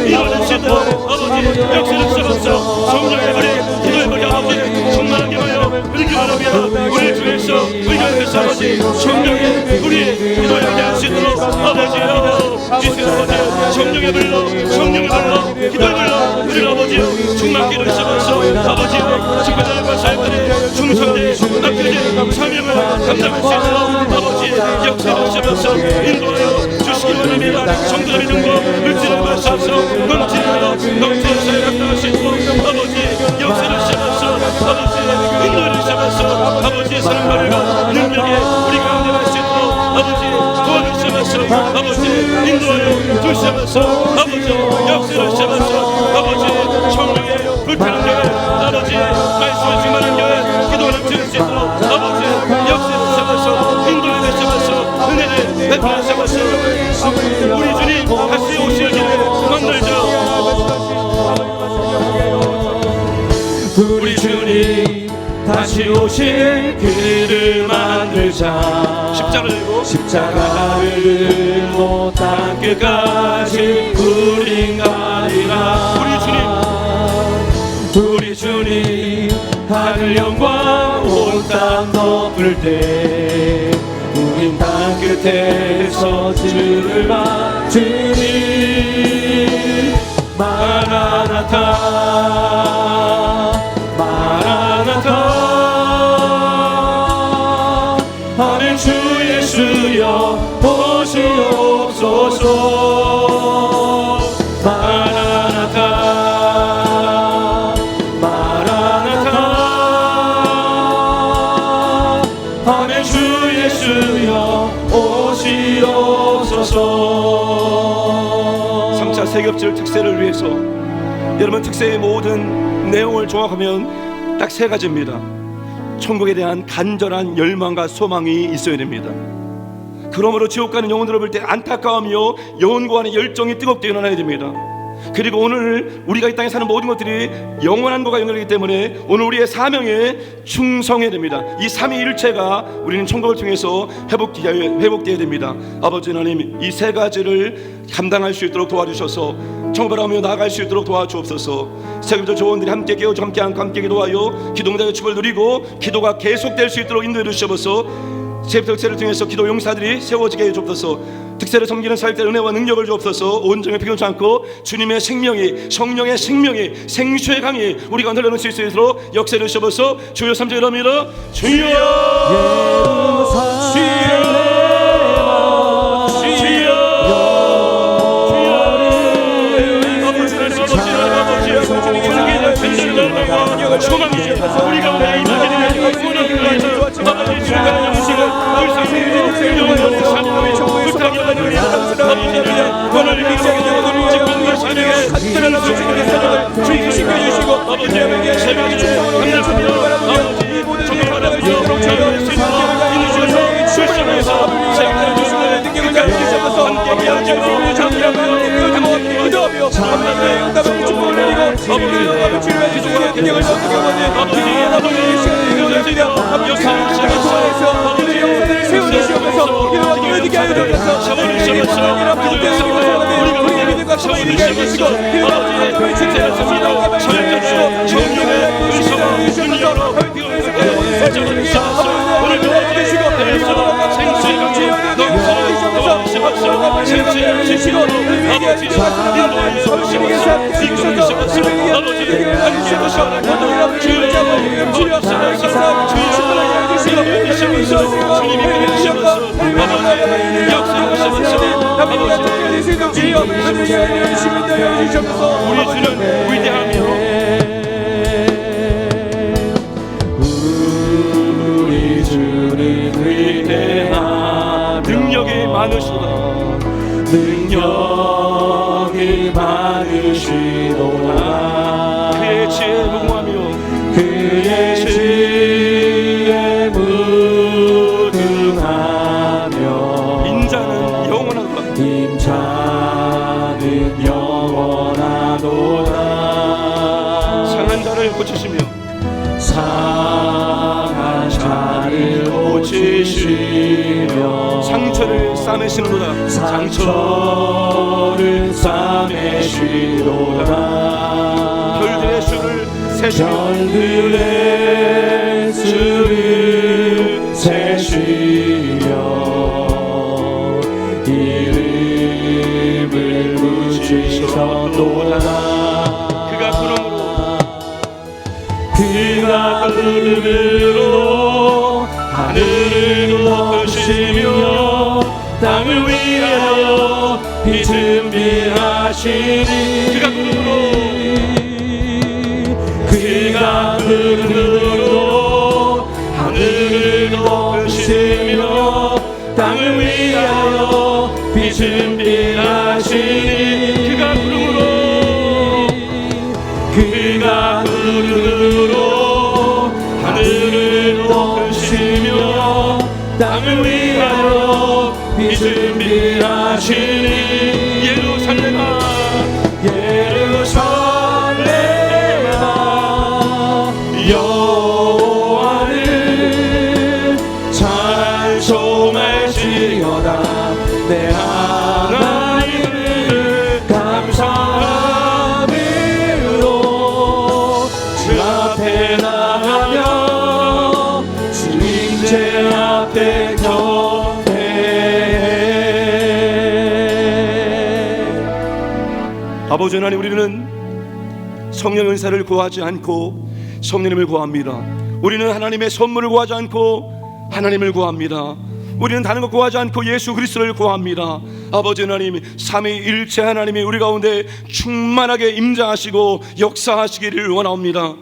이루어집시다. 아버지 역사를 씹어서 성령의 불이 기도의 불이 아버지 충만하게 하여 우리 교회를 우리 주에서 우리 교회에서 아버지 성령의 불이 기도에 하게 할 수 있도록 아버지여 주시는 아버지 성령의 불로 기도의 불로 우리 아버지 충만케 이루시면서 아버지여 직분자들과 사역들의 충성되 맡겨진 사명을 감당할 수 있도록 아버지 역사를 씹어서 인도하여 주시기 원합니다. 성도의 믿음과 물질을 마셔서 넘치는 사역 감당할 수 있도록 아버지 역사를 씹어서 아버지 인도를 씹어서 아버지의 사랑과 능력에 우리 가운데 갈 수 있도록 아버지 도와주시면서 아버지 인도하여 주시면서 아버지 역사를 씹어서 아버지 성령의 불편한 교회 아버지 말씀을 충만한 교회 기도를 드릴 수 있도록 아버지 역사를 씹어서 인도를 씹어서 은혜를 베풀어 씹어서 우리 주님 다시 오실 길을 만들자. 우리 주님 다시 오실 길을 만들자. 십자가를 들고 땅 끝까지 우린 가리라. 우리 주님 하늘 영광 온 땅 덮을 때 우린 땅 끝에서 주를 맞으리. 마라나타 마라나타 하늘 주 예수여 오시옵소서. 마라나타 마라나타 하늘 주 예수여 오시옵소서. 3차 세겹절 특세를 위해서 여러분 특세의 모든 내용을 종합하면 딱 세 가지입니다. 천국에 대한 간절한 열망과 소망이 있어야 됩니다. 그러므로 지옥 가는 영혼들을 볼 때 안타까움이요 영혼과 안의 열정이 뜨겁게 일어나야 됩니다. 그리고 오늘 우리가 이 땅에 사는 모든 것들이 영원한 것과 연결되기 때문에 오늘 우리의 사명에 충성해야 됩니다. 이 삼위일체가 우리는 천국을 통해서 회복되어야 됩니다. 아버지 하나님, 이 세 가지를 감당할 수 있도록 도와주셔서 천국을 하며 나아갈 수 있도록 도와주옵소서. 세계적 조원들이 함께 깨우쳐 함께 안고 함께 기도하여 기도응답의 축을 누리고 기도가 계속될 수 있도록 인도해 주시옵소서. 특세를 통해서 기도 용사들이 세워지게 해주옵소서. 특세를 섬기는 사역자의 은혜와 능력을 주옵소서. 온전히 피곤치 않고 주님의 생명이, 성령의 생명이, 생수의 강이 우리가 흘러놓을 수 있도록 역사를 주옵소서. 주여 3절 이럽니다. 주여 우리 주는 위대하며 우리 주는 위대하며 능력이 많으시다. 능력이 많으시도다. 그의 지혜에 무궁하며 그의 지혜에 무등하며 인자는 영원하다. 인자는 영원하도다. 상한 자를 고치시며 상한 자를 고치시며 상처를 싸매시는도다. 상처를 싸매시도다. 별들의 수를 세시며 별들의 수를 세시며 이름을 붙이셨도다. 그가 구름으로 하늘을 덮으시며 땅을 위하여 비 준비하시니 그가 구름으로 하늘을 덮으시며 땅을 위하여 비 준비하시니 그가 구름으로 하늘을 덮으시며 땅을 위하여 비 준비하시니 예루살렘아 예루살렘아 여호와를 찬송할지어다. 내 하나님을 감사함으로 주 앞에 나가 아버지 하나님, 우리는 성령 은사를 구하지 않고 성령님을 구합니다. 우리는 하나님의 선물을 구하지 않고 하나님을 구합니다. 우리는 다른 것 구하지 않고 예수 그리스도를 구합니다. 아버지 하나님, 삼위일체 하나님이 우리 가운데 충만하게 임재하시고 역사하시기를 원합니다.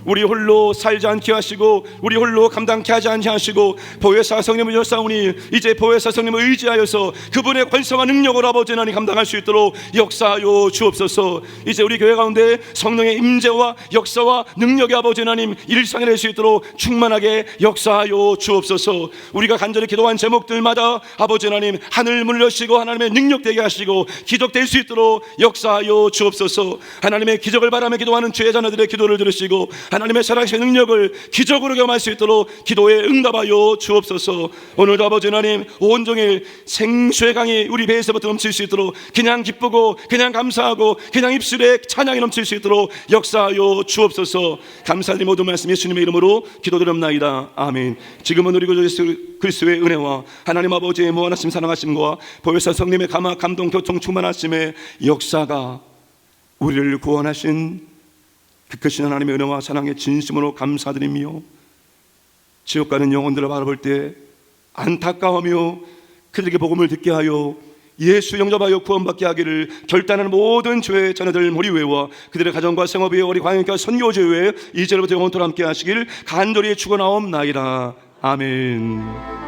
우리 홀로 살지 않게 하시고 우리 홀로 감당케 하지 않게 하시고 보혜사 성령을 역사오니 이제 보혜사 성령을 의지하여서 그분의 권세와 능력으로 아버지 하나님 감당할 수 있도록 역사하여 주옵소서. 이제 우리 교회 가운데 성령의 임재와 역사와 능력의 아버지 하나님 일상이 될 수 있도록 충만하게 역사하여 주옵소서. 우리가 간절히 기도한 제목들마다 아버지 하나님 하늘 문을 여시고 하나님의 능력 되게 하시고 기적될 수 있도록 역사하여 주옵소서. 하나님의 기적을 바라며 기도하는 주의 자녀들의 기도를 들으시고 하나님의 살아계신 능력을 기적으로 경험할 수 있도록 기도에 응답하여 주옵소서. 오늘도 아버지 하나님 온종일 생수의 강이 우리 배에서부터 넘칠 수 있도록 그냥 기쁘고 그냥 감사하고 그냥 입술에 찬양이 넘칠 수 있도록 역사하여 주옵소서. 감사드리 모든 말씀 예수님의 이름으로 기도드립나이다. 아멘. 지금은 우리 구주 예수 그리스도의 은혜와 하나님 아버지의 무한하심 사랑하심과 보혜사 성령의 감동 교통 충만하심의 역사가 우리를 구원하신 그 크신 하나님의 은혜와 사랑에 진심으로 감사드리며 지옥 가는 영혼들을 바라볼 때 안타까워하며 그들에게 복음을 듣게 하여 예수 영접하여 구원받게 하기를 결단하는 모든 주의 자녀들 머리 위에와 그들의 가정과 생업 위에 우리 광역교회 선교제 위에 이제로부터 영원토록 함께 하시길 간절히 축원하옵나이다. 아멘.